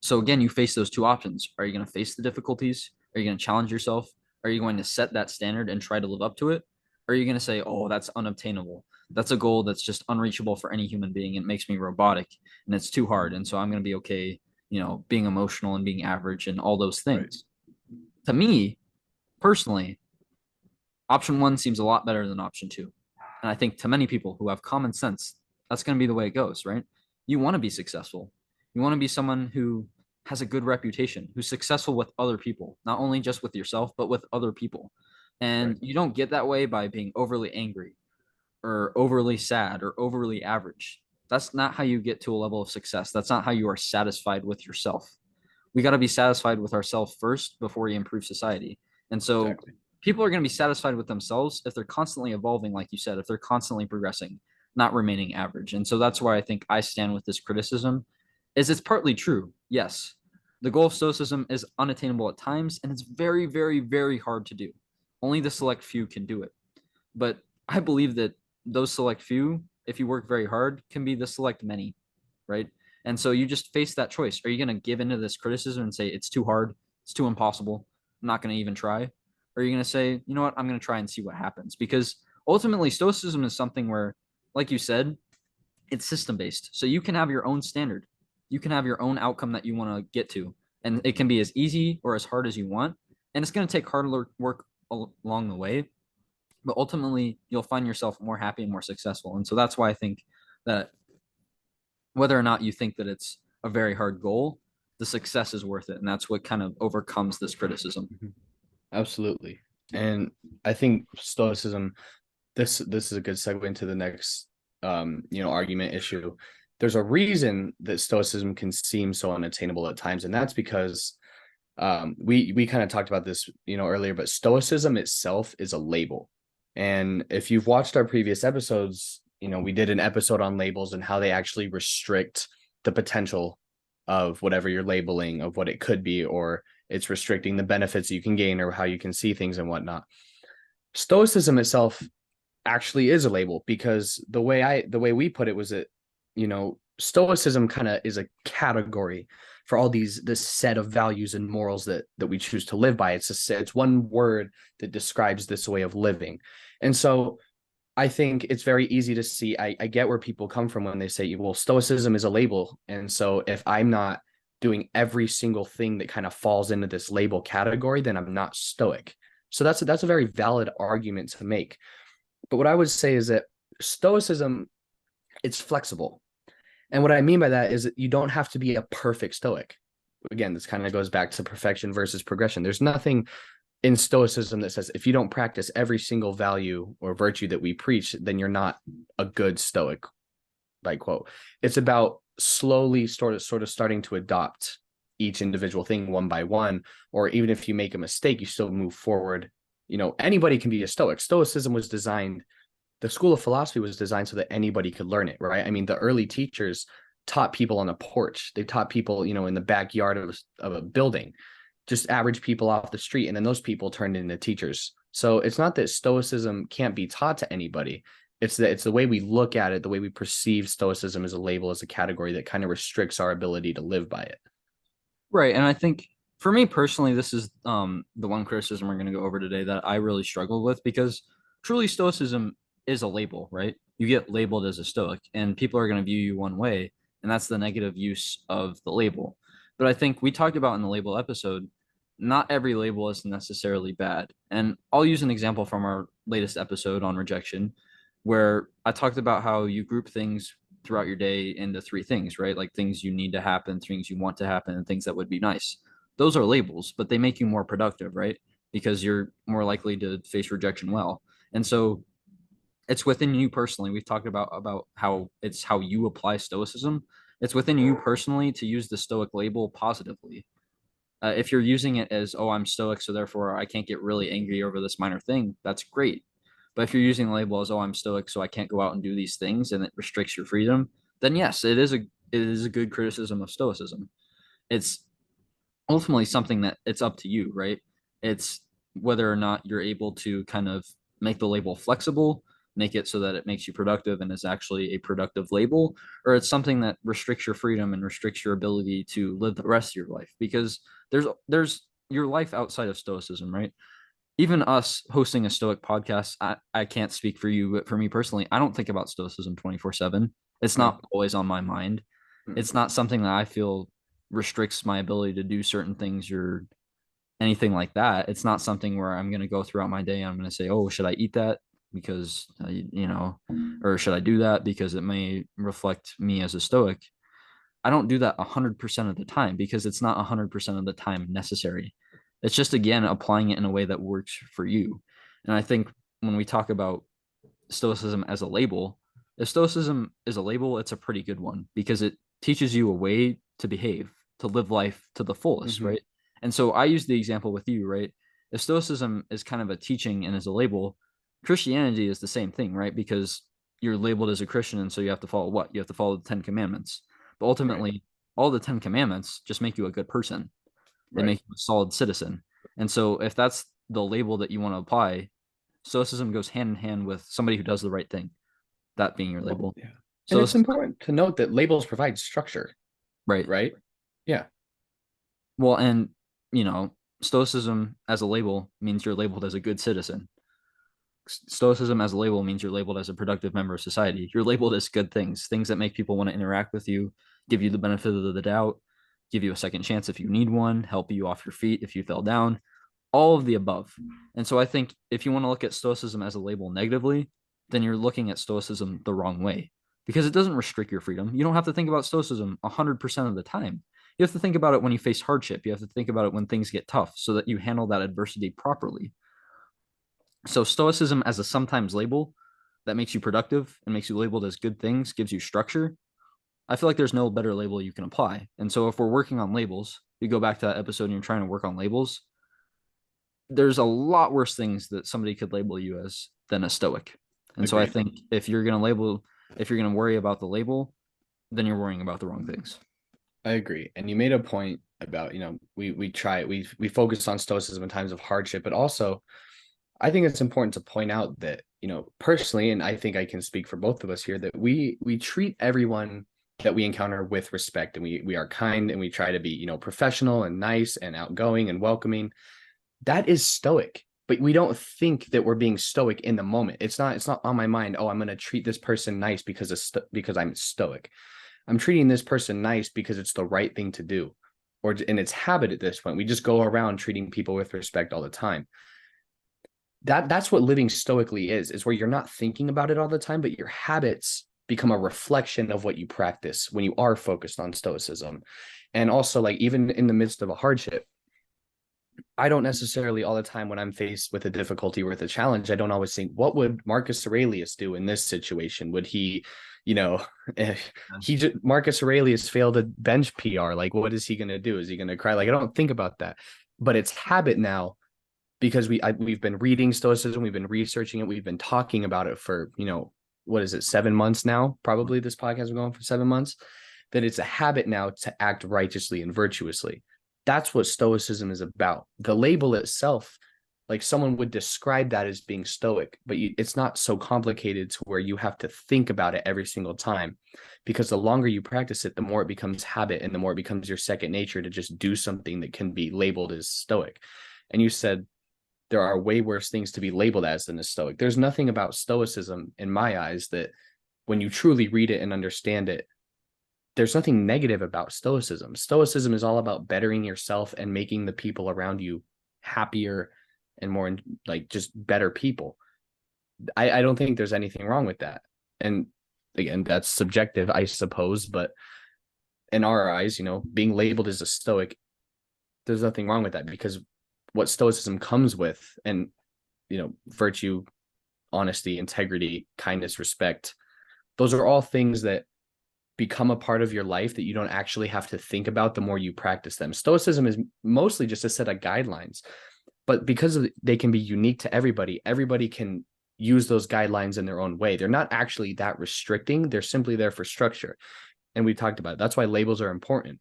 Speaker 2: So again, you face those two options. Are you going to face the difficulties? Are you going to challenge yourself? Are you going to set that standard and try to live up to it? Or are you going to say, oh, that's unobtainable? That's a goal that's just unreachable for any human being. It makes me robotic and it's too hard. And so I'm going to be okay, being emotional and being average and all those
Speaker 1: Right.
Speaker 2: things. To me, personally, option one seems a lot better than option two. And I think to many people who have common sense, that's going to be the way it goes, right? You want to be successful. You want to be someone who has a good reputation, who's successful with other people, not only just with yourself, but with other people.
Speaker 1: Right.
Speaker 2: And you don't get that way by being overly angry or overly sad or overly average. That's not how you get to a level of success. That's not how you are satisfied with yourself. We got to be satisfied with ourselves first before we improve society. And so
Speaker 1: Exactly.
Speaker 2: people are going to be satisfied with themselves if they're constantly evolving, like you said, if they're constantly progressing, not remaining average. And so that's why I think I stand with this criticism. Is it's partly true. Yes, the goal of stoicism is unattainable at times, and it's very, very, very hard to do. Only the select few can do it. But I believe that those select few, if you work very hard, can be the select many, right? And so you just face that choice. Are you going to give into this criticism and say it's too hard, it's too impossible, I'm not going to even try? Or are you going to say, you know what, I'm going to try and see what happens? Because ultimately, stoicism is something where, like you said, it's system based. So you can have your own standard. You can have your own outcome that you want to get to. And it can be as easy or as hard as you want. And it's going to take hard work along the way. But ultimately, you'll find yourself more happy and more successful. And so that's why I think that whether or not you think that it's a very hard goal, the success is worth it. And that's what kind of overcomes this criticism.
Speaker 1: Mhm. Absolutely. And I think stoicism, this is a good segue into the next argument issue. There's a reason that stoicism can seem so unattainable at times, and that's because we kind of talked about this earlier, but stoicism itself is a label. And if you've watched our previous episodes, we did an episode on labels and how they actually restrict the potential of whatever you're labeling, of what it could be, or it's restricting the benefits you can gain or how you can see things and whatnot. Stoicism itself actually is a label, because the way we put it was that Stoicism kind of is a category for all this set of values and morals that we choose to live by. It's one word that describes this way of living. And so I think it's very easy to see. I get where people come from when they say, well, stoicism is a label. And so if I'm not doing every single thing that kind of falls into this label category, then I'm not stoic. So that's a very valid argument to make. But what I would say is that stoicism, it's flexible. And what I mean by that is that you don't have to be a perfect stoic. Again, this kind of goes back to perfection versus progression. There's nothing in stoicism that says if you don't practice every single value or virtue that we preach, then you're not a good stoic, by quote. It's about slowly sort of starting to adopt each individual thing one by one, or even if you make a mistake, you still move forward. Anybody can be a stoic. Stoicism was designed, the school of philosophy was designed so that anybody could learn it, right? I mean, the early teachers taught people on a porch. They taught people, in the backyard of a building, just average people off the street. And then those people turned into teachers. So it's not that stoicism can't be taught to anybody. It's the way we look at it, the way we perceive stoicism as a label, as a category that kind of restricts our ability to live by it.
Speaker 2: Right. And I think for me personally, this is the one criticism we're going to go over today that I really struggle with, because truly stoicism is a label, right? You get labeled as a stoic and people are going to view you one way, and that's the negative use of the label. But I think we talked about in the label episode, not every label is necessarily bad. And I'll use an example from our latest episode on rejection, where I talked about how you group things throughout your day into three things, right? Like things you need to happen, things you want to happen, and things that would be nice. Those are labels, but they make you more productive, right? Because you're more likely to face rejection well. And so it's within you personally. We've talked about how it's how you apply stoicism. It's within you personally to use the stoic label positively. If you're using it as, oh, I'm stoic, so therefore I can't get really angry over this minor thing, that's great. But if you're using the label as, oh, I'm stoic, so I can't go out and do these things, and it restricts your freedom, then yes, it is a good criticism of stoicism. It's ultimately something that it's up to you, right? It's whether or not you're able to kind of make the label flexible, make it so that it makes you productive and is actually a productive label, or it's something that restricts your freedom and restricts your ability to live the rest of your life. Because there's your life outside of stoicism, right? Even us hosting a stoic podcast, I can't speak for you, but for me personally, I don't think about stoicism 24/7. It's
Speaker 1: No.
Speaker 2: not always on my mind. It's not something that I feel restricts my ability to do certain things or anything like that. It's not something where I'm going to go throughout my day and I'm going to say, oh, should I eat that because or should I do that because it may reflect me as a stoic. I don't do that 100% of the time because it's not 100% of the time necessary. It's just, again, applying it in a way that works for you. And I think when we talk about stoicism as a label, if stoicism is a label, it's a pretty good one because it teaches you a way to behave, to live life to the fullest,
Speaker 1: Mm-hmm.
Speaker 2: right? And so I use the example with you, right? If stoicism is kind of a teaching and is a label, Christianity is the same thing, right? Because you're labeled as a Christian, and so you have to follow what? You have to follow the 10 Commandments. But
Speaker 1: Right.
Speaker 2: ultimately, all the 10 Commandments just make you a good person. They
Speaker 1: Right.
Speaker 2: make you a solid citizen. And so if that's the label that you want to apply, stoicism goes hand in hand with somebody who does the right thing, that being your
Speaker 1: Well,
Speaker 2: label.
Speaker 1: yeah. And
Speaker 2: So
Speaker 1: it's important to note that labels provide structure,
Speaker 2: right.
Speaker 1: right? Yeah.
Speaker 2: Well, and stoicism as a label means you're labeled as a good citizen. Stoicism as a label means you're labeled as a productive member of society. You're labeled as good things, things that make people want to interact with you, give you the benefit of the doubt, give you a second chance if you need one, help you off your feet if you fell down, all of the above. And so I think if you want to look at stoicism as a label negatively, then you're looking at stoicism the wrong way because it doesn't restrict your freedom. You don't have to think about stoicism 100% of the time. You have to think about it when you face hardship. You have to think about it when things get tough so that you handle that adversity properly. So stoicism as a sometimes label that makes you productive and makes you labeled as good things, gives you structure. I feel like there's no better label you can apply. And so if we're working on labels, you go back to that episode and you're trying to work on labels, there's a lot worse things that somebody could label you as than a stoic. And so I
Speaker 1: Agreed.
Speaker 2: think if you're going to worry about the label, then you're worrying about the wrong things.
Speaker 1: I agree. And you made a point about, we focus on stoicism in times of hardship, but also I think it's important to point out that, personally, and I think I can speak for both of us here, that we treat everyone that we encounter with respect, and we are kind, and we try to be, professional and nice and outgoing and welcoming. That is stoic. But we don't think that we're being stoic in the moment. It's not on my mind, oh, I'm going to treat this person nice because I'm stoic. I'm treating this person nice because it's the right thing to do. And it's habit at this point. We just go around treating people with respect all the time. That's what living stoically is where you're not thinking about it all the time, but your habits become a reflection of what you practice when you are focused on stoicism. And also, like, even in the midst of a hardship, I don't necessarily all the time, when I'm faced with a difficulty or with a challenge, I don't always think, what would Marcus Aurelius do in this situation? Would he, if Marcus Aurelius failed a bench PR, like, what is he going to do? Is he going to cry? Like, I don't think about that, but it's habit now, because we've been reading stoicism, we've been researching it, we've been talking about it for, what is it, 7 months now? Probably this podcast is going for 7 months, that it's a habit now to act righteously and virtuously. That's what stoicism is about. The label itself, like, someone would describe that as being stoic, but it's not so complicated to where you have to think about it every single time, because the longer you practice it, the more it becomes habit, and the more it becomes your second nature to just do something that can be labeled as stoic. And you said there are way worse things to be labeled as than a stoic. There's nothing about stoicism in my eyes that, when you truly read it and understand it, there's nothing negative about stoicism. Stoicism is all about bettering yourself and making the people around you happier and more, like, just better people. I don't think there's anything wrong with that. And again, that's subjective, I suppose, but in our eyes, being labeled as a stoic, there's nothing wrong with that, because what stoicism comes with, and, virtue, honesty, integrity, kindness, respect, those are all things that become a part of your life that you don't actually have to think about the more you practice them. Stoicism is mostly just a set of guidelines, but because they can be unique to everybody, everybody can use those guidelines in their own way. They're not actually that restricting. They're simply there for structure. And we talked about it. That's why labels are important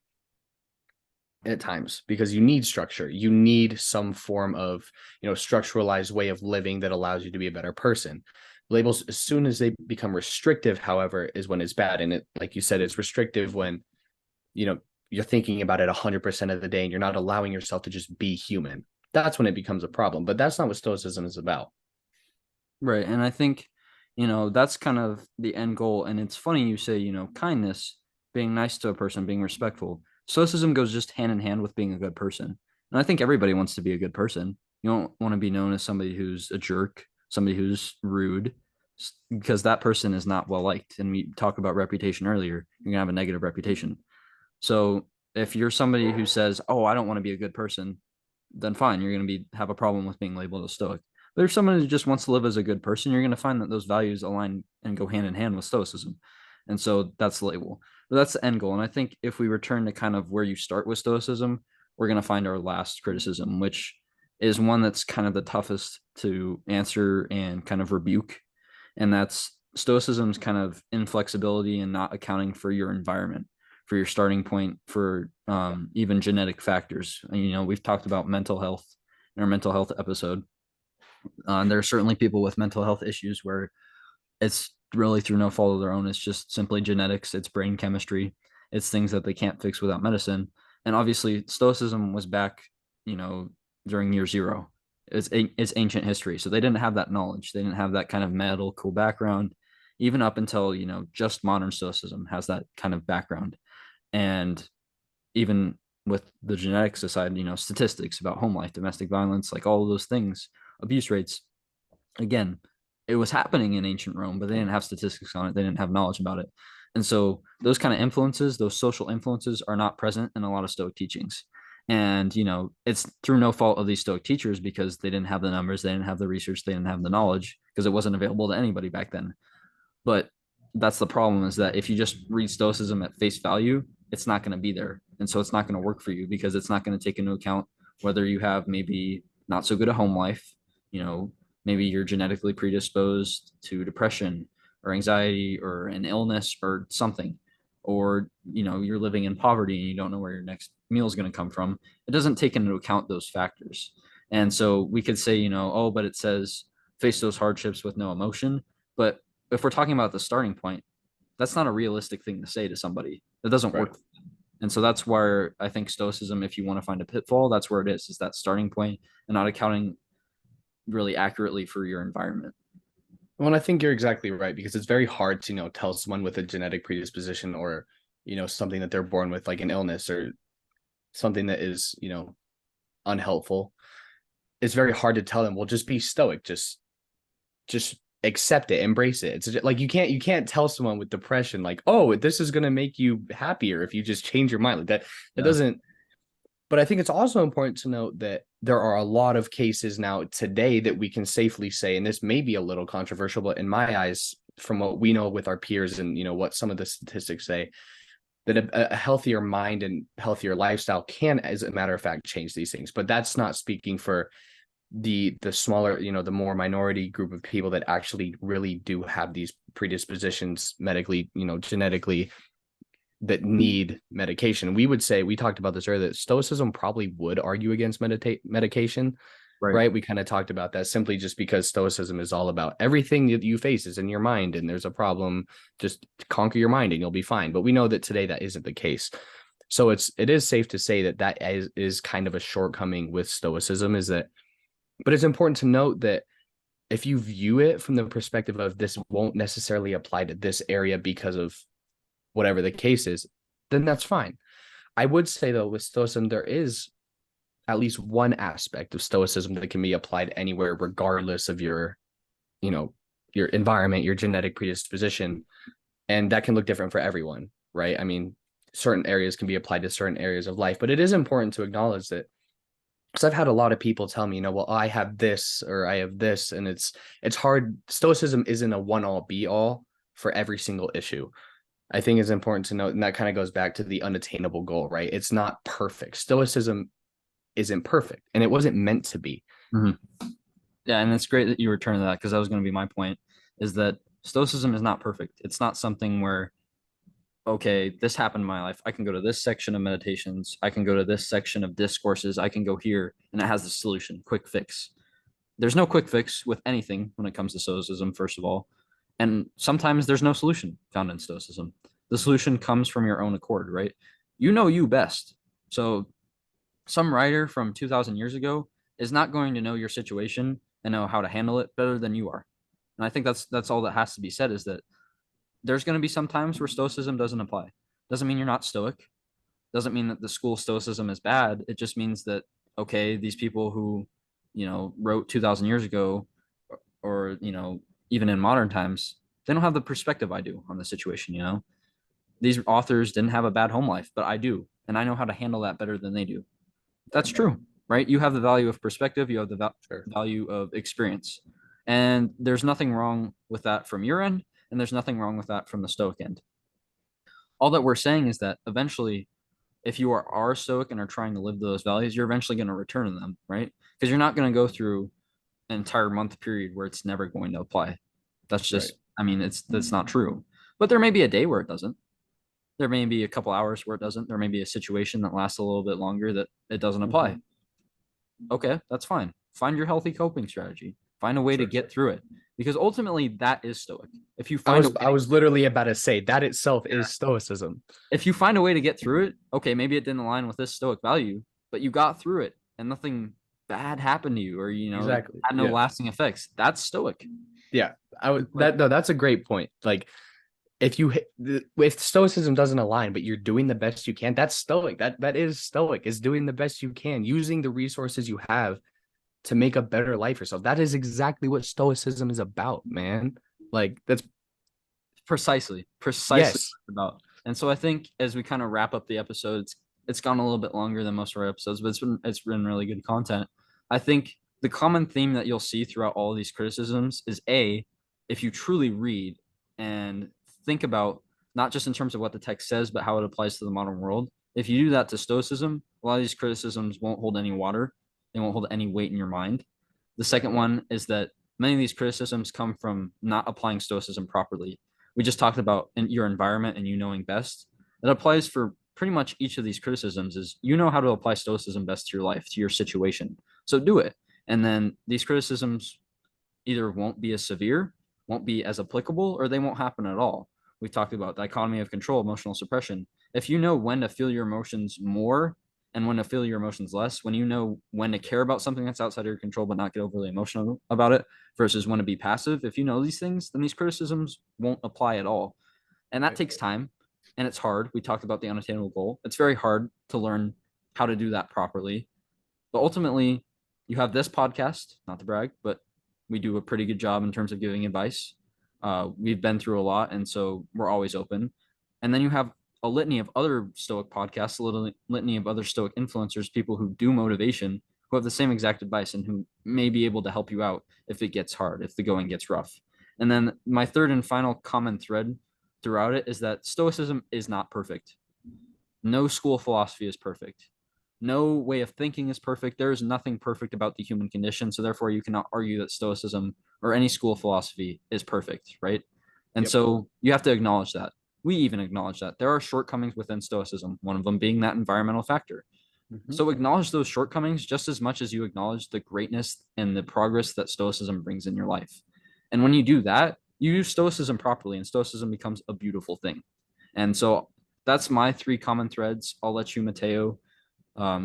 Speaker 1: at times, because you need structure. You need some form of, structuralized way of living that allows you to be a better person. Labels, as soon as they become restrictive, however, is when it's bad. And it, like you said, it's restrictive when, you're thinking about it 100% of the day and you're not allowing yourself to just be human. That's when it becomes a problem. But that's not what stoicism is about.
Speaker 2: Right. And I think, that's kind of the end goal. And it's funny you say, kindness, being nice to a person, being respectful. Stoicism goes just hand in hand with being a good person. And I think everybody wants to be a good person. You don't want to be known as somebody who's a jerk, somebody who's rude, because that person is not well liked. And we talked about reputation earlier. You're going to have a negative reputation. So if you're somebody who says, oh, I don't want to be a good person, then fine, you're going to have a problem with being labeled a stoic. But if someone who just wants to live as a good person, you're going to find that those values align and go hand in hand with stoicism. And so that's the label. But that's the end goal. And I think if we return to kind of where you start with stoicism, we're going to find our last criticism, which is one that's kind of the toughest to answer and kind of rebuke. And that's stoicism's kind of inflexibility and not accounting for your environment, for your starting point, for even genetic factors. And, we've talked about mental health in our mental health episode. There are certainly people with mental health issues where it's really through no fault of their own. It's just simply genetics, it's brain chemistry, it's things that they can't fix without medicine. And obviously, Stoicism was back, during year zero. It's ancient history, so they didn't have that knowledge. They didn't have that kind of medical background, even up until just modern Stoicism has that kind of background. And even with the genetics aside, statistics about home life, domestic violence, like all of those things, abuse rates, again, it was happening in ancient Rome, but they didn't have statistics on it. They didn't have knowledge about it. And so those kind of influences, those social influences are not present in a lot of Stoic teachings. And, it's through no fault of these Stoic teachers because they didn't have the numbers, they didn't have the research, they didn't have the knowledge because it wasn't available to anybody back then. But that's the problem, is that if you just read Stoicism at face value, it's not going to be there. And so it's not going to work for you because it's not going to take into account whether you have maybe not so good a home life, maybe you're genetically predisposed to depression or anxiety or an illness or something, or you're living in poverty and you don't know where your next meal is going to come from. It doesn't take into account those factors. And so we could say, oh, but it says face those hardships with no emotion. But if we're talking about the starting point, That's not a realistic thing to say to somebody. It doesn't
Speaker 1: Right.
Speaker 2: work. And so that's where I think stoicism, if you want to find a pitfall, that's where it is that starting point and not accounting really accurately for your environment.
Speaker 1: Well, I think you're exactly right because it's very hard to, tell someone with a genetic predisposition or, something that they're born with, like an illness or something that is, unhelpful. It's very hard to tell them, well, just be stoic, just accept it, embrace it. It's just, like you can't tell someone with depression like, oh, this is gonna make you happier if you just change your mind like that. That
Speaker 2: Yeah.
Speaker 1: doesn't. But I think it's also important to note that there are a lot of cases now today that we can safely say, and this may be a little controversial, but in my eyes, from what we know with our peers and what some of the statistics say, that a healthier mind and healthier lifestyle can, as a matter of fact, change these things. But that's not speaking for the smaller, the more minority group of people that actually really do have these predispositions medically, genetically, that need medication. We would say, we talked about this earlier, that stoicism probably would argue against medication,
Speaker 2: Right.
Speaker 1: right? We kind of talked about that simply just because stoicism is all about everything that you face is in your mind, and there's a problem, just conquer your mind and you'll be fine. But we know that today that isn't the case. So it is safe to say that is kind of a shortcoming with stoicism, is that, but it's important to note that if you view it from the perspective of this won't necessarily apply to this area because of whatever the case is, then that's fine. I would say though, with stoicism, there is at least one aspect of stoicism that can be applied anywhere, regardless of you know, your environment, your genetic predisposition. And that can look different for everyone, right? I mean, certain areas can be applied to certain areas of life, but it is important to acknowledge that, because I've had a lot of people tell me, well, I have this or I have this, and it's hard. Stoicism isn't a one all be all for every single issue. I think it's important to note, and that kind of goes back to the unattainable goal, right? It's not perfect. Stoicism isn't perfect, and it wasn't meant to be.
Speaker 2: Mm-hmm. Yeah, and it's great that you return to that because that was going to be my point, is that stoicism is not perfect. It's not something where, okay, this happened in my life. I can go to this section of meditations. I can go to this section of discourses. I can go here, and it has the solution, quick fix. There's no quick fix with anything when it comes to stoicism, first of all. And sometimes there's no solution found in stoicism. The solution comes from your own accord, right? You know you best. So some writer from 2000 years ago is not going to know your situation and know how to handle it better than you are. And I think that's all that has to be said, is that there's going to be some times where stoicism doesn't apply. Doesn't mean you're not stoic. Doesn't mean that the school of stoicism is bad. It just means that, okay, these people who, wrote 2000 years ago, or even in modern times, they don't have the perspective I do on the situation. These authors didn't have a bad home life, but I do, and I know how to handle that better than they do. That's true, right? You have the value of perspective, you have the
Speaker 1: Sure.
Speaker 2: value of experience, and there's nothing wrong with that from your end, and there's nothing wrong with that from the stoic end. All that we're saying is that eventually, if you are stoic and are trying to live those values, you're eventually going to return to them, right? Because you're not going to go through an entire month period where it's never going to apply. That's
Speaker 1: Right.
Speaker 2: just, I mean, that's not true. But there may be a day where it doesn't. There may be a couple hours where it doesn't. There may be a situation that lasts a little bit longer that it doesn't apply. Okay, that's fine. Find your healthy coping strategy. Find a way to
Speaker 1: Sure.
Speaker 2: get through it, because ultimately that is stoic. If you
Speaker 1: I
Speaker 2: find a
Speaker 1: was
Speaker 2: way
Speaker 1: I was literally about to say that itself is stoicism.
Speaker 2: if you find a way to get through it, okay, maybe it didn't align with this stoic value, but you got through it and nothing bad happened to you, or
Speaker 1: Exactly.
Speaker 2: had no
Speaker 1: Yeah.
Speaker 2: lasting effects. That's stoic.
Speaker 1: Yeah. I would
Speaker 2: Like,
Speaker 1: that no, that's a great point. Like, if stoicism doesn't align, but you're doing the best you can, that's stoic. That is stoic, is doing the best you can, using the resources you have to make a better life for yourself. That is exactly what stoicism is about, man. Like, that's
Speaker 2: precisely
Speaker 1: yes.
Speaker 2: about. And so I think as we kind of wrap up the episode, it's gone a little bit longer than most of our episodes, but it's been really good content. I think the common theme that you'll see throughout all of these criticisms is, a, if you truly read and think about, not just in terms of what the text says, but how it applies to the modern world. If you do that to stoicism, a lot of these criticisms won't hold any water. They won't hold any weight in your mind. The second one is that many of these criticisms come from not applying stoicism properly. We just talked about your environment and you knowing best. It applies for pretty much each of these criticisms, is you know how to apply stoicism best to your life, to your situation. So do it. And then these criticisms either won't be as severe, won't be as applicable, or they won't happen at all. we talked about dichotomy of control, emotional suppression. If you know when to feel your emotions more and when to feel your emotions less, when you know when to care about something that's outside of your control but not get overly emotional about it versus when to be passive, if you know these things, then these criticisms won't apply at all. And that takes time and it's hard. We talked about the unattainable goal. It's very hard to learn how to do that properly. But ultimately, you have this podcast, not to brag, but we do a pretty good job in terms of giving advice. We've been through a lot, and so we're always open. And then you have a litany of other Stoic podcasts, a litany of other Stoic influencers, people who do motivation, who have the same exact advice and who may be able to help you out if it gets hard, if the going gets rough. And then my third and final common thread throughout it is that Stoicism is not perfect. No school of philosophy is perfect. No way of thinking is perfect. There is nothing perfect about the human condition. So therefore, you cannot argue that Stoicism or any school of philosophy is perfect, right? And
Speaker 1: Yep.
Speaker 2: so you have to acknowledge that. We even acknowledge that there are shortcomings within Stoicism, one of them being that environmental factor. So acknowledge those shortcomings just as much as you acknowledge the greatness and the progress that Stoicism brings in your life. And when you do that, you use Stoicism properly, and Stoicism becomes a beautiful thing. And so that's my three common threads. I'll let you, Mateo,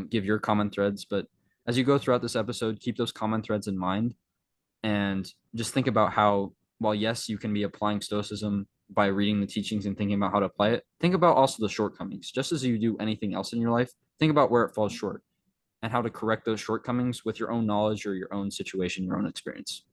Speaker 2: give your common threads. But as you go throughout this episode, keep those common threads in mind and just think about how, while yes, you can be applying Stoicism by reading the teachings and thinking about how to apply it, think about also the shortcomings. Just as you do anything else in your life, think about where it falls short and how to correct those shortcomings with your own knowledge or your own situation, your own experience.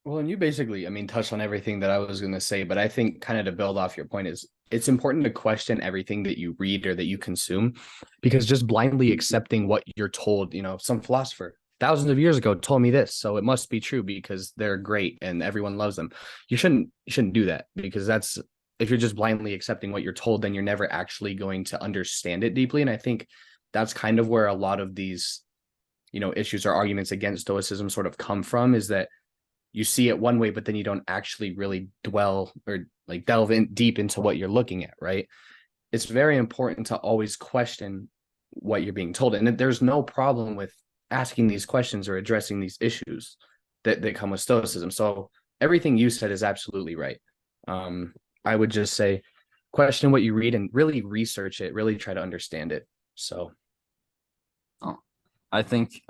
Speaker 1: Well, and you basically, I mean, touched on everything that I was going to say, but I think kind of to build off your point is it's important to question everything that you read or that you consume, because just blindly accepting what you're told, some philosopher thousands of years ago told me this, so it must be true because they're great and everyone loves them. You shouldn't do that, because that's, if you're just blindly accepting what you're told, then you're never actually going to understand it deeply. And I think that's kind of where a lot of these, issues or arguments against Stoicism sort of come from, is that you see it one way, but then you don't actually really dwell or like delve in deep into what you're looking at, right? It's very important to always question what you're being told. And there's no problem with asking these questions or addressing these issues that come with Stoicism. So everything you said is absolutely right. I would just say question what you read and really research it, really try to understand it. So
Speaker 2: I think,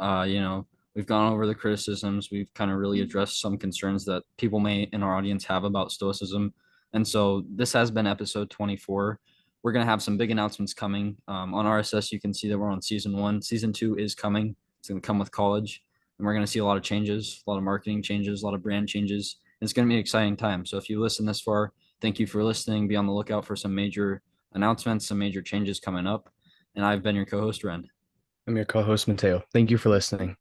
Speaker 2: we've gone over the criticisms. We've kind of really addressed some concerns that people may in our audience have about Stoicism. And so this has been episode 24. We're going to have some big announcements coming. On RSS, you can see that we're on season 1. Season 2 is coming. It's going to come with college. And we're going to see a lot of changes, a lot of marketing changes, a lot of brand changes. It's going to be an exciting time. So if you listen this far, thank you for listening. Be on the lookout for some major announcements, some major changes coming up. And I've been your co-host, Ren.
Speaker 1: I'm your co-host, Mateo. Thank you for listening.